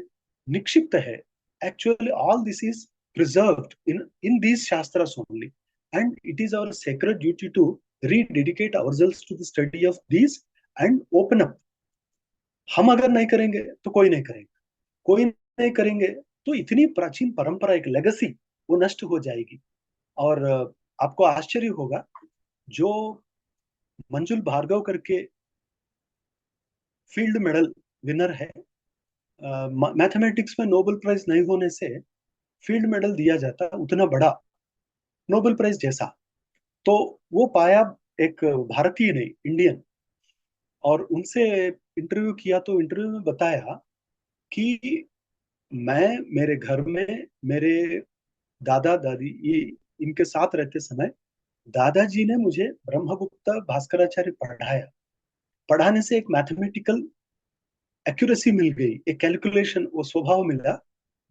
[SPEAKER 1] निक्षिप्त है। Actually all this is preserved in these shastras only, and it is our sacred duty to rededicate ourselves to the study of these and open up. हम अगर नहीं करेंगे तो कोई नहीं करेगा, कोई नहीं करेंगे तो इतनी प्राचीन परंपरा, एक लेगेसी, वो नष्ट हो जाएगी। और आपको आश्चर्य होगा, जो मंजुल भार्गव करके फील्ड मेडल विनर है, मैथमेटिक्स में नोबेल प्राइज नहीं होने से फील्ड मेडल दिया जाता उतना बड़ा, नोबेल प्राइज जैसा, तो वो पाया एक भारतीय ने, इंडियन। और उनसे इंटरव्यू किया तो इंटरव्यू में बताया कि मैं मेरे घर में मेरे दादा दादी ये इनके साथ रहते समय दादाजी ने मुझे ब्रह्मगुप्ता भास्कराचार्य पढ़ाया। पढ़ाने से एक मैथमेटिकल एक्यूरेसी मिल गई, एक कैलकुलेशन, वो स्वभाव मिला।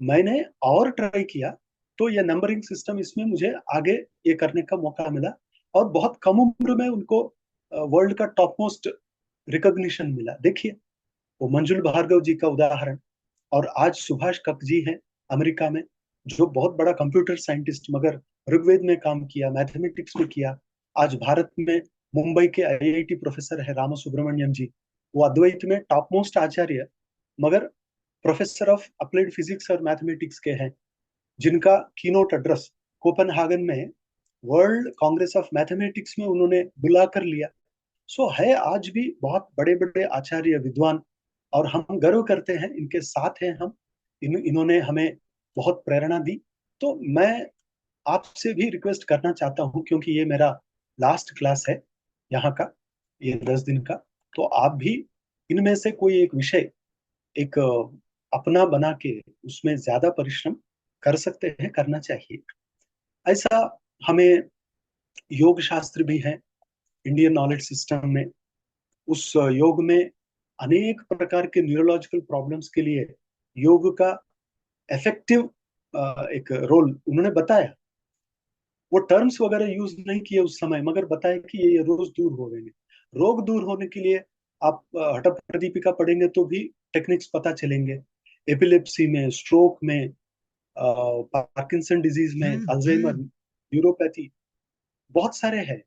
[SPEAKER 1] मैंने और ट्राई किया तो ये नंबरिंग सिस्टम, इसमें मुझे आगे ये करने का मौका मिला। और बहुत कम उम्र में उनको वर्ल्ड का टॉप मोस्ट रिकॉग्निशन मिला। देखिए, वो मंजुल भार्गव जी का उदाहरण। और आज सुभाष कक जी हैं अमेरिका में, जो बहुत बड़ा कंप्यूटर साइंटिस्ट, मगर ऋग्वेद में काम किया, मैथमेटिक्स में किया। आज भारत में मुंबई के आईआईटी प्रोफेसर है राम सुब्रमण्यम जी। वो अद्वैत में टॉप मोस्ट आचार्य, मगर प्रोफेसर ऑफ अप्लाइड फिजिक्स और मैथमेटिक्स के हैं, जिनका कीनोट एड्रेस कोपेनहागन में वर्ल्ड कांग्रेस ऑफ मैथमेटिक्स में उन्होंने बुला कर लिया। सो है आज भी बहुत बड़े बड़े आचार्य विद्वान, और हम गर्व करते हैं इनके साथ हैं हम। इन्होंने हमें बहुत प्रेरणा दी। तो मैं आपसे भी रिक्वेस्ट करना चाहता हूँ, क्योंकि ये मेरा लास्ट क्लास है यहाँ का, ये 10 दिन का। तो आप भी इनमें से कोई एक विषय, एक अपना बना के उसमें ज्यादा परिश्रम कर सकते हैं, करना चाहिए। ऐसा हमें योग शास्त्र भी है इंडियन नॉलेज सिस्टम में। उस योग में अनेक प्रकार के न्यूरोलॉजिकल प्रॉब्लम्स के लिए योग का इफेक्टिव एक रोल उन्होंने बताया। वो टर्म्स वगैरह यूज नहीं किए उस समय, मगर बताया कि ये रोज दूर हो गए। रोग दूर होने के लिए आप हठ प्रदीपिका पढ़ेंगे तो भी टेक्निक्स पता चलेंगे। एपिलेप्सी में, स्ट्रोक में, पार्किंसन डिजीज में, अल्जाइमर, न्यूरोपैथी, बहुत सारे हैं।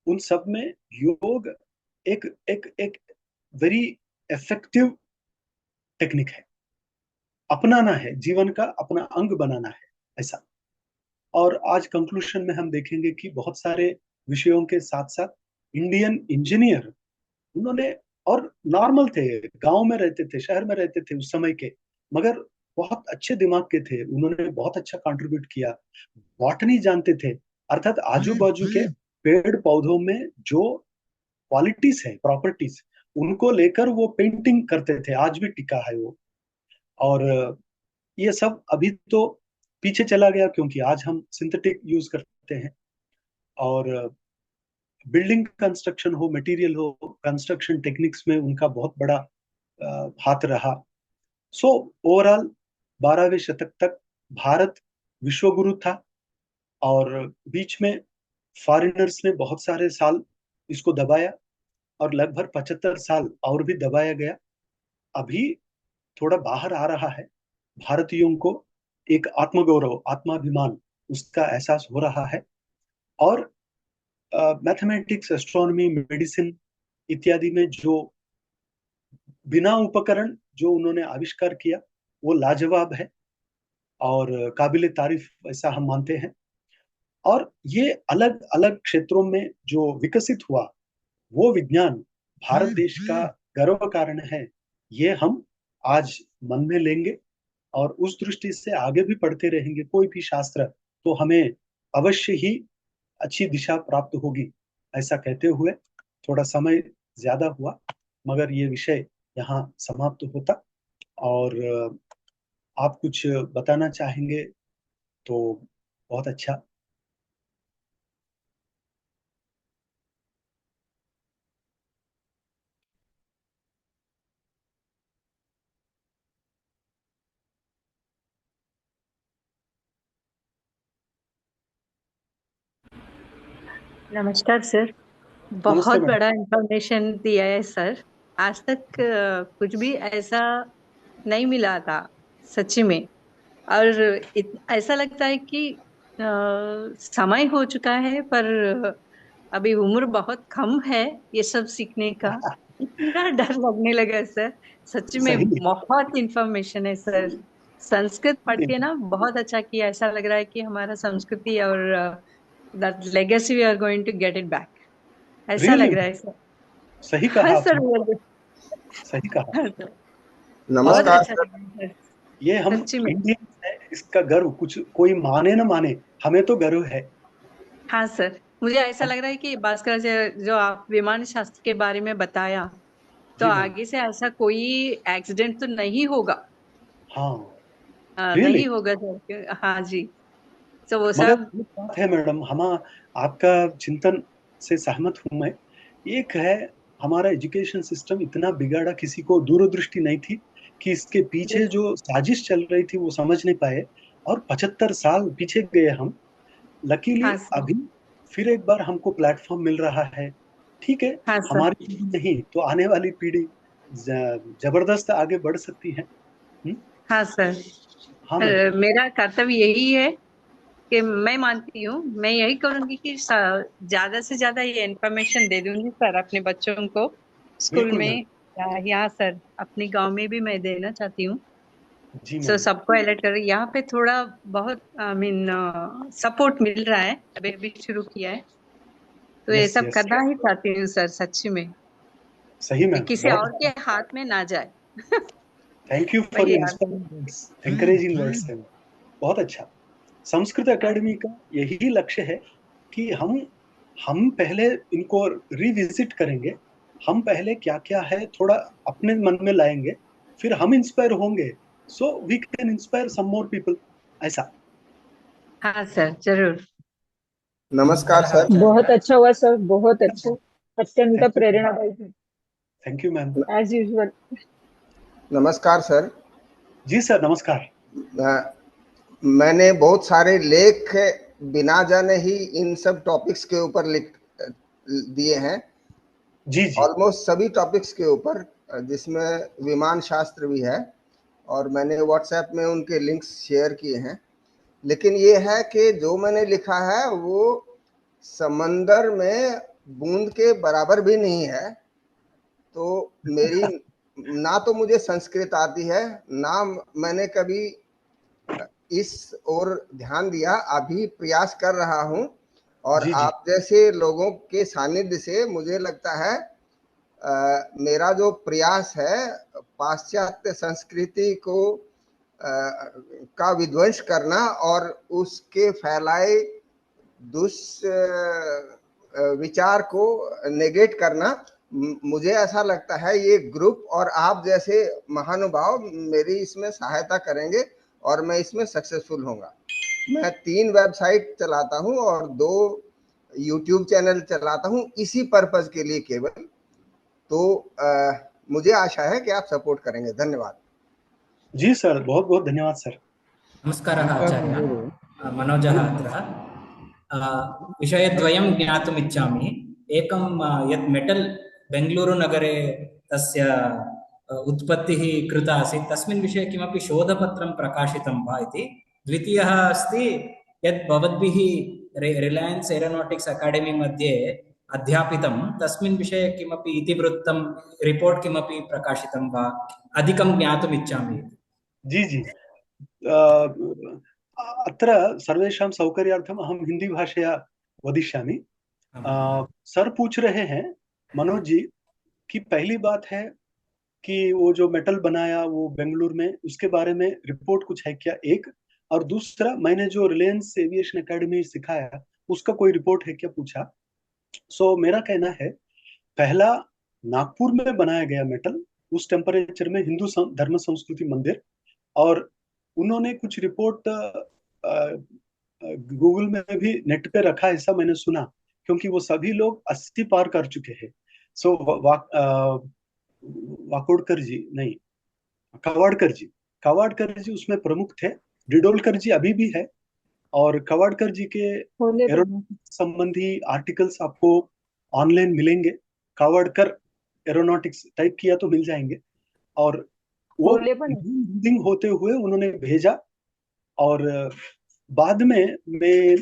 [SPEAKER 1] उन सब में योग एक एक एक वेरी इफेक्टिव टेक्निक है। अपनाना है, जीवन का अपना अंग बनाना है, ऐसा। और आज कंक्लूशन में हम देखेंगे कि बहुत सारे विषयों के साथ साथ इंडियन इंजीनियर उन्होंने, और नॉर्मल थे, गांव में रहते थे, शहर में रहते थे उस समय के, मगर बहुत अच्छे दिमाग के थे, उन्होंने बहुत अच्छा कंट्रीब्यूट किया। बॉटनी जानते थे, अर्थात आजू बाजू के पेड़ पौधों में जो क्वालिटीज है, प्रॉपर्टीज, उनको लेकर वो पेंटिंग करते थे, आज भी टिका है वो। और ये सब अभी तो पीछे चला गया, क्योंकि आज हम सिंथेटिक यूज करते हैं। और बिल्डिंग कंस्ट्रक्शन हो, मटेरियल हो, कंस्ट्रक्शन टेक्निक्स में उनका बहुत बड़ा हाथ रहा। सो ओवरऑल 12वें शतक तक भारत विश्वगुरु था, और बीच में फॉरेनर्स ने बहुत सारे साल इसको दबाया, और लगभग 75 साल और भी दबाया गया। अभी थोड़ा बाहर आ रहा है, भारतीयों को एक आत्मगौरव, आत्माभिमान, उसका एहसास हो रहा है। और मैथमेटिक्स, एस्ट्रोनॉमी, मेडिसिन इत्यादि में जो बिना उपकरण जो उन्होंने आविष्कार किया, वो लाजवाब है और काबिले तारीफ, ऐसा हम मानते हैं। और ये अलग अलग क्षेत्रों में जो विकसित हुआ, वो विज्ञान भारत देश का गर्व कारण है। ये हम आज मन में लेंगे, और उस दृष्टि से आगे भी पढ़ते रहेंगे कोई भी शास्त्र, तो हमें अवश्य ही अच्छी दिशा प्राप्त होगी। ऐसा कहते हुए, थोड़ा समय ज्यादा हुआ, मगर ये विषय यहाँ समाप्त होता। और आप कुछ बताना चाहेंगे तो बहुत अच्छा।
[SPEAKER 2] नमस्कार सर।
[SPEAKER 1] नमस्ते
[SPEAKER 2] बहुत
[SPEAKER 1] मैडम।
[SPEAKER 2] बड़ा इंफॉर्मेशन दिया है सर। आज तक कुछ भी ऐसा नहीं मिला था, सच्ची में। और ऐसा लगता है कि समय हो चुका है, पर अभी उम्र बहुत कम है ये सब सीखने का। इतना डर लगने लगा सर। सच्ची में
[SPEAKER 1] सही।
[SPEAKER 2] बहुत इंफॉर्मेशन है सर। संस्कृत पढ़ के ना बहुत अच्छा किया। ऐसा लग रहा है कि हमारा संस्कृति और that legacy we are going to get it back, ऐसा
[SPEAKER 1] रियली
[SPEAKER 2] लग रहा है सर।
[SPEAKER 1] सही
[SPEAKER 2] हाँ
[SPEAKER 1] कहा
[SPEAKER 2] सर,
[SPEAKER 1] आपने, सही कहा।
[SPEAKER 2] हाँ सर, बहुत
[SPEAKER 1] और
[SPEAKER 4] नमस्कार
[SPEAKER 2] अच्छा
[SPEAKER 4] सर।
[SPEAKER 2] लग रहा है सर,
[SPEAKER 1] ये हम
[SPEAKER 2] सच्ची में।
[SPEAKER 1] इंडियन है, इसका गर्व, कुछ कोई माने ना माने, हमें तो गर्व है।
[SPEAKER 2] हाँ सर, मुझे ऐसा
[SPEAKER 1] हम,
[SPEAKER 2] लग रहा है कि भास्कर जी, जो आप विमान शास्त्र के बारे में बताया, तो
[SPEAKER 1] जी मैडम।
[SPEAKER 2] आगे से ऐसा कोई एक्सीडेंट तो नहीं होगा।
[SPEAKER 1] हाँ, रियली।
[SPEAKER 2] नहीं होगा सर, हाँ जी। तो वो
[SPEAKER 1] मगर
[SPEAKER 2] सब।
[SPEAKER 1] एक बात है मैडम, हम आपका चिंतन से सहमत हूं मैं। एक है, हमारा एजुकेशन सिस्टम इतना बिगाड़ा, किसी को दूरदृष्टि नहीं थी कि इसके पीछे जो साजिश चल रही थी वो समझ नहीं पाए, और 75 साल पीछे गए हम। लकीली
[SPEAKER 2] हाँ सर,
[SPEAKER 1] अभी फिर एक बार हमको प्लेटफॉर्म मिल रहा है। ठीक है,
[SPEAKER 2] हाँ सर,
[SPEAKER 1] हमारी पीढ़ी नहीं तो आने वाली पीढ़ी जबरदस्त आगे बढ़ सकती है। हम्म?
[SPEAKER 2] हाँ सर।
[SPEAKER 1] हाँ मैडम।
[SPEAKER 2] मेरा कर्तव्य यही है कि मैं मानती हूँ, मैं यही करूंगी कि ज्यादा से ज्यादा ये इन्फॉर्मेशन दे दूंगी सर अपने बच्चों को स्कूल
[SPEAKER 1] बिल्कुल
[SPEAKER 2] में,
[SPEAKER 1] मैम।
[SPEAKER 2] या यहाँ सर अपने गांव में भी मैं देना चाहती हूँ।
[SPEAKER 1] जी
[SPEAKER 2] सो
[SPEAKER 1] मैम।
[SPEAKER 2] सबको अलर्ट कर, यहाँ पे थोड़ा बहुत आई मीन सपोर्ट मिल रहा है, अभी अभी शुरू किया है, तो ये
[SPEAKER 1] यस
[SPEAKER 2] सब
[SPEAKER 1] यस।
[SPEAKER 2] करना ही चाहती हूँ सर सच्ची में,
[SPEAKER 1] सही
[SPEAKER 2] ये
[SPEAKER 1] मैम,
[SPEAKER 2] किसी
[SPEAKER 1] बहुत
[SPEAKER 2] और के
[SPEAKER 1] अच्छा।
[SPEAKER 2] हाथ में ना जाए।
[SPEAKER 1] थैंक यू फॉर
[SPEAKER 2] वही
[SPEAKER 1] योर
[SPEAKER 2] यार।
[SPEAKER 1] Inspiring words, encouraging words ma'am. बहुत अच्छा। संस्कृत एकेडमी का यही लक्ष्य है कि हम पहले इनको रिविजिट करेंगे, हम पहले क्या क्या है थोड़ा अपने मन में लाएंगे, फिर हम इंस्पायर होंगे, so we can inspire some more people, ऐसा।
[SPEAKER 2] हाँ सर जरूर।
[SPEAKER 4] नमस्कार सर।
[SPEAKER 5] बहुत अच्छा हुआ सर, बहुत अच्छा, अत्यंत
[SPEAKER 1] थैंक यू,
[SPEAKER 5] प्रेरणादायी है
[SPEAKER 1] thank you ma'am.
[SPEAKER 5] As usual.
[SPEAKER 4] नमस्कार सर।
[SPEAKER 1] जी सर, नमस्कार।
[SPEAKER 4] अ, मैंने बहुत सारे लेख बिना जाने ही इन सब टॉपिक्स के ऊपर लिख दिए हैं,
[SPEAKER 1] जी जी।
[SPEAKER 4] ऑलमोस्ट सभी टॉपिक्स के ऊपर, जिसमें विमान शास्त्र भी है, और मैंने व्हाट्सएप में उनके लिंक्स शेयर किए हैं। लेकिन ये है कि जो मैंने लिखा है वो समंदर में बूंद के बराबर भी नहीं है। तो मेरी ना तो मुझे संस्कृत आती है, ना मैंने कभी इस ओर ध्यान दिया, अभी प्रयास कर रहा हूं। और
[SPEAKER 1] जी जी।
[SPEAKER 4] आप जैसे लोगों के सानिध्य से मुझे लगता है मेरा जो प्रयास है पाश्चात्य संस्कृति को का विध्वंस करना और उसके फैलाए विचार को नेगेट करना, मुझे ऐसा लगता है ये ग्रुप और आप जैसे महानुभाव मेरी इसमें सहायता करेंगे और मैं इसमें सक्सेसफुल होऊंगा। मैं 3 वेबसाइट चलाता हूं और 2 यूट्यूब चैनल चलाता हूं इसी पर्पज के लिए केवल। तो मुझे आशा है कि आप सपोर्ट करेंगे। धन्यवाद।
[SPEAKER 1] जी सर, बहुत बहुत धन्यवाद सर।
[SPEAKER 3] नमस्कारः आचार्य, मनोजः अत्र। विषयद्वयं ज्ञातुम् इच्छामि। एकं यत् मेटल् बेङ्गलूरुनगरे तस्य उत्पत्तिः कृता आसीत्, तस्मिन् विषये किमपि शोधपत्रं प्रकाशितं वा इति। द्वितीयः अस्ति यत् भवद्भिः रिलयन्स् एरोनॉटिक्स् अकाडेमी मध्ये अध्यापितं, तस्मिन् विषये किमपि इतिवृत्तं रिपोर्ट् किमपि प्रकाशितं वा, अधिकं ज्ञातुम् इच्छामि।
[SPEAKER 1] जी जी। अत्र सर्वेषां सौकर्यार्थम् अहं हिंदी भाषया वदिष्यामि। सर पूछ रहे हैं मनोज जी कि पहली बात है कि वो जो मेटल बनाया वो बेंगलुरु में, उसके बारे में रिपोर्ट कुछ है क्या, एक। और दूसरा, मैंने जो रिलायंस एविएशन एकेडमी सिखाया उसका कोई रिपोर्ट है क्या, पूछा। सो मेरा कहना है, पहला नागपुर में बनाया गया मेटल, उस टेम्परेचर में, हिंदू धर्म संस्कृति मंदिर। और उन्होंने कुछ रिपोर्ट गूगल में भी नेट पे रखा, ऐसा मैंने सुना, क्योंकि वो सभी लोग 80 पार कर चुके हैं। सो वाकोडकर जी नहीं, कवाड़कर जी, कवाड़कर जी उसमें प्रमुख थे। डिडोलकर जी अभी भी है। और कवाड़कर जी के
[SPEAKER 5] होले बने,
[SPEAKER 1] एरोनॉटिक्स संबंधी आर्टिकल्स आपको ऑनलाइन मिलेंगे। कवाड़कर एरोनॉटिक्स टाइप किया तो मिल जाएंगे। और वो
[SPEAKER 5] होले बने।
[SPEAKER 1] बिल्डिंग होते हुए उन्होंने भेजा। और बाद में मैं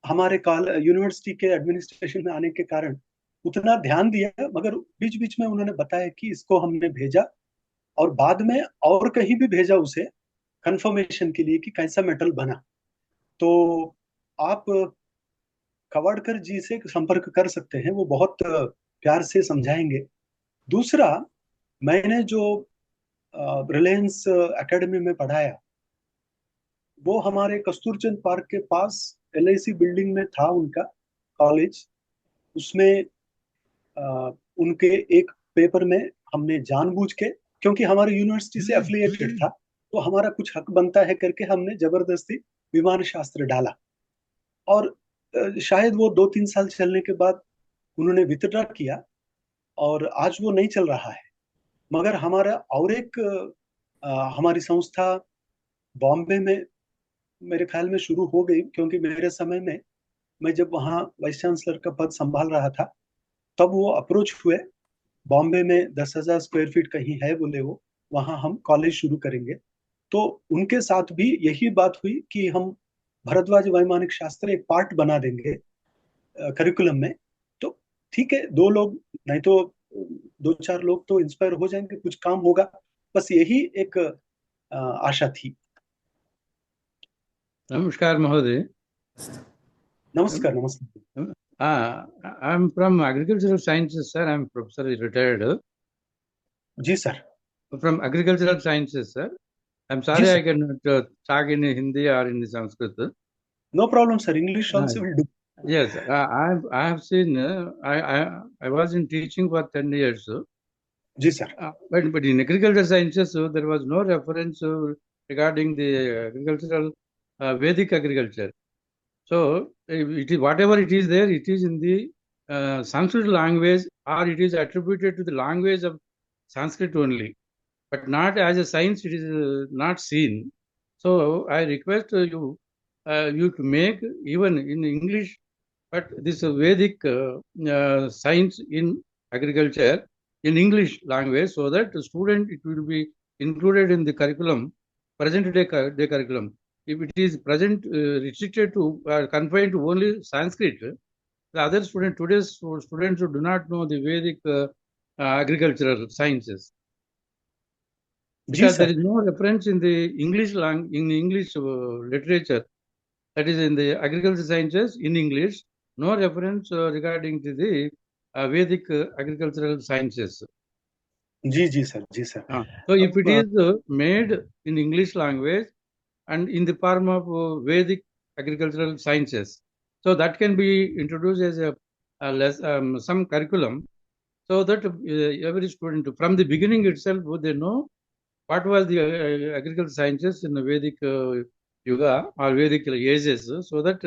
[SPEAKER 1] हमारे यूनिवर्सिटी के एडमिनिस्ट्रेशन में आने के कारण उतना ध्यान दिया, मगर बीच बीच में उन्होंने बताया कि इसको हमने भेजा, और बाद में और कहीं भी भेजा उसे कंफर्मेशन के लिए कि कैसा मेटल बना। तो आप कवाड़कर जी से संपर्क कर सकते हैं, वो बहुत प्यार से समझाएंगे। दूसरा, मैंने जो रिलायंस एकेडमी में पढ़ाया, वो हमारे कस्तूरचंद पार्क के पास एलआईसी बिल्डिंग में था उनका कॉलेज। उसमें उनके एक पेपर में हमने जानबूझ के, क्योंकि हमारे यूनिवर्सिटी से एफिलिएटेड था, तो हमारा कुछ हक बनता है करके हमने जबरदस्ती विमान शास्त्र डाला। और शायद वो 2-3 साल चलने के बाद उन्होंने विथड्रॉ किया, और आज वो नहीं चल रहा है। मगर हमारा और एक हमारी संस्था बॉम्बे में मेरे ख्याल में शुरू हो गई, क्योंकि मेरे समय में, मैं जब वहाँ वाइस चांसलर का पद संभाल रहा था, तब वो अप्रोच हुए बॉम्बे में, 10,000 स्क्वायर फीट कहीं है बोले वो, वहाँ हम कॉलेज शुरू करेंगे। तो उनके साथ भी यही बात हुई कि हम भरद्वाज वैमानिक शास्त्र एक पार्ट बना देंगे करिकुलम में, तो ठीक है, 2 लोग नहीं तो 2-4 लोग तो इंस्पायर हो जाएंगे, कुछ काम होगा। बस यही एक आशा थी।
[SPEAKER 6] नमस्कार महोदय।
[SPEAKER 1] नमस्कार, नमस्कार।
[SPEAKER 6] I'm from agricultural sciences, sir. I'm professor retired
[SPEAKER 1] जी sir.
[SPEAKER 6] from agricultural sciences, sir. I'm
[SPEAKER 1] जी
[SPEAKER 6] sorry I
[SPEAKER 1] sir,
[SPEAKER 6] cannot talk in Hindi or in Sanskrit.
[SPEAKER 1] No problem sir, English
[SPEAKER 6] Uh,
[SPEAKER 1] also will do.
[SPEAKER 6] yes, I have seen. I was in teaching for 10 years,
[SPEAKER 1] जी sir.
[SPEAKER 6] but in agricultural sciences there was no reference regarding the agricultural Vedic agriculture. So it is whatever it is there, it is in the Sanskrit language, or it is attributed to the language of Sanskrit only, but not as a science. It is not seen. So I request you to make even in English, but this Vedic science in agriculture in English language, so that the student it will be included in the curriculum, present day curriculum. If it is present restricted to confined to only Sanskrit, the other students, today's students who do not know the Vedic agricultural sciences,
[SPEAKER 1] जी
[SPEAKER 6] because there
[SPEAKER 1] sir.
[SPEAKER 6] is no reference in the English literature, that is in the agricultural sciences in English, no reference regarding to the Vedic agricultural sciences.
[SPEAKER 1] जी जी sir, जी sir.
[SPEAKER 6] So if it
[SPEAKER 1] अब
[SPEAKER 6] is made in English language and in the form of Vedic agricultural sciences, so that can be introduced as some curriculum, so that every student from the beginning itself they know what was the agricultural sciences in the Vedic Yuga or Vedic ages, so that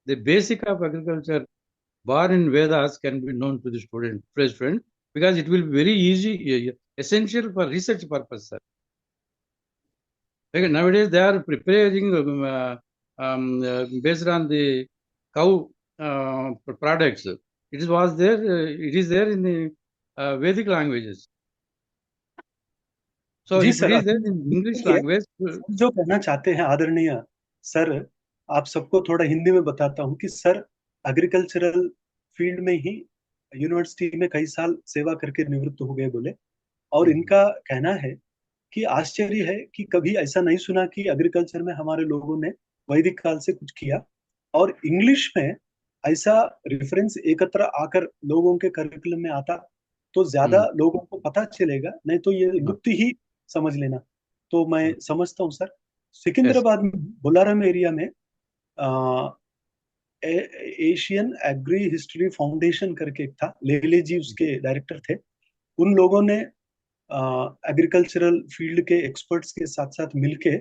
[SPEAKER 6] the basic of agriculture born in Vedas can be known to the student, because it will be very easy, essential for research purpose, sir. Like nowadays they are preparing based on the cow products. It is there in the Vedic languages. So
[SPEAKER 1] जी
[SPEAKER 6] if it
[SPEAKER 1] sir,
[SPEAKER 6] is there in English language,
[SPEAKER 1] जो कहना चाहते हैं आदरणीय sir, आप सबको थोड़ा हिंदी में बताता हूँ कि सर एग्रीकल्चरल फील्ड में ही यूनिवर्सिटी में कई साल सेवा करके निवृत्त हो गए बोले, और इनका कहना है कि आश्चर्य है कि कभी ऐसा नहीं सुना कि एग्रीकल्चर में हमारे लोगों ने वैदिक काल से कुछ किया, और इंग्लिश में ऐसा रेफरेंस एकत्र आकर लोगों के करिकुलम में आता तो ज्यादा लोगों को पता चलेगा, नहीं तो ये लुप्त ही समझ लेना। तो मैं समझता हूँ सर, सिकंदराबाद में बोलाराम एरिया में एशियन एग्री हिस्ट्री फाउंडेशन करके एक था, लेले जी उसके डायरेक्टर थे। उन लोगों ने एग्रीकल्चरल फील्ड के एक्सपर्ट्स के साथ साथ मिलके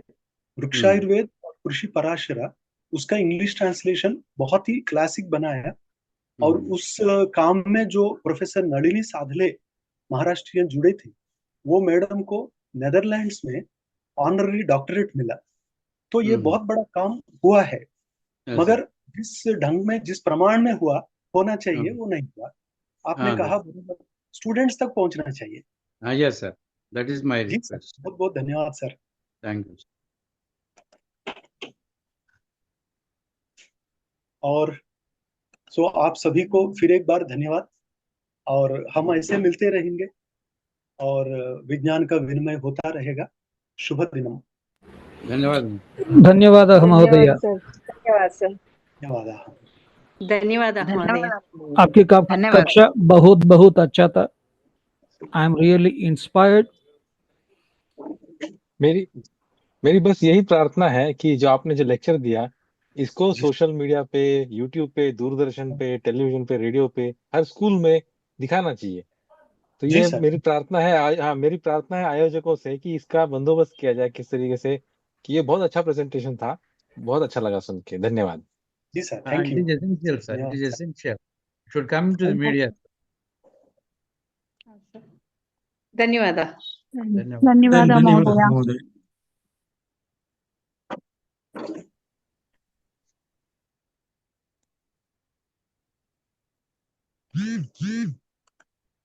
[SPEAKER 1] वृक्षायुर्वेद और कृषि पराशरा, उसका इंग्लिश ट्रांसलेशन बहुत ही क्लासिक बनाया। और उस काम में जो प्रोफेसर नलिनी साधले महाराष्ट्रियन जुड़े थे, वो मैडम को नेदरलैंड्स में ऑनररी डॉक्टरेट मिला। तो ये बहुत बड़ा काम हुआ है, मगर जिस ढंग में जिस प्रमाण में होना चाहिए वो नहीं हुआ। आपने कहा स्टूडेंट्स तक पहुंचना चाहिए।
[SPEAKER 6] yes sir, that is my request.
[SPEAKER 1] बहुत बहुत धन्यवाद सर।
[SPEAKER 6] Thank you.
[SPEAKER 1] और सो आप सभी को फिर एक बार धन्यवाद, और हम ऐसे मिलते रहेंगे और विज्ञान का विनिमय होता रहेगा। शुभ दिनम।
[SPEAKER 6] धन्यवाद।
[SPEAKER 7] धन्यवादः महोदय।
[SPEAKER 5] धन्यवाद सर।
[SPEAKER 1] धन्यवाद।
[SPEAKER 2] धन्यवाद महोदय।
[SPEAKER 7] आपकी कक्षा बहुत बहुत अच्छा था। I am really inspired.
[SPEAKER 8] मेरी बस यही प्रार्थना है कि जो आपने जो लेक्चर दिया, इसको सोशल मीडिया पे, यूट्यूब पे, दूरदर्शन पे, टेलीविजन पे, रेडियो पे, हर स्कूल में दिखाना चाहिए। तो ये मेरी प्रार्थना है। हाँ, मेरी प्रार्थना है आयोजकों से कि इसका बंदोबस्त किया जाए किस तरीके से, कि ये बहुत अच्छा प्रेजेंटेशन था, बहुत अच्छा लगा सुन के। धन्यवाद
[SPEAKER 1] जी sir, thank you.
[SPEAKER 6] It is essential, sir. It is essential. It should come to the media.
[SPEAKER 2] धन्यवाद।
[SPEAKER 5] धन्यवाद महोदय।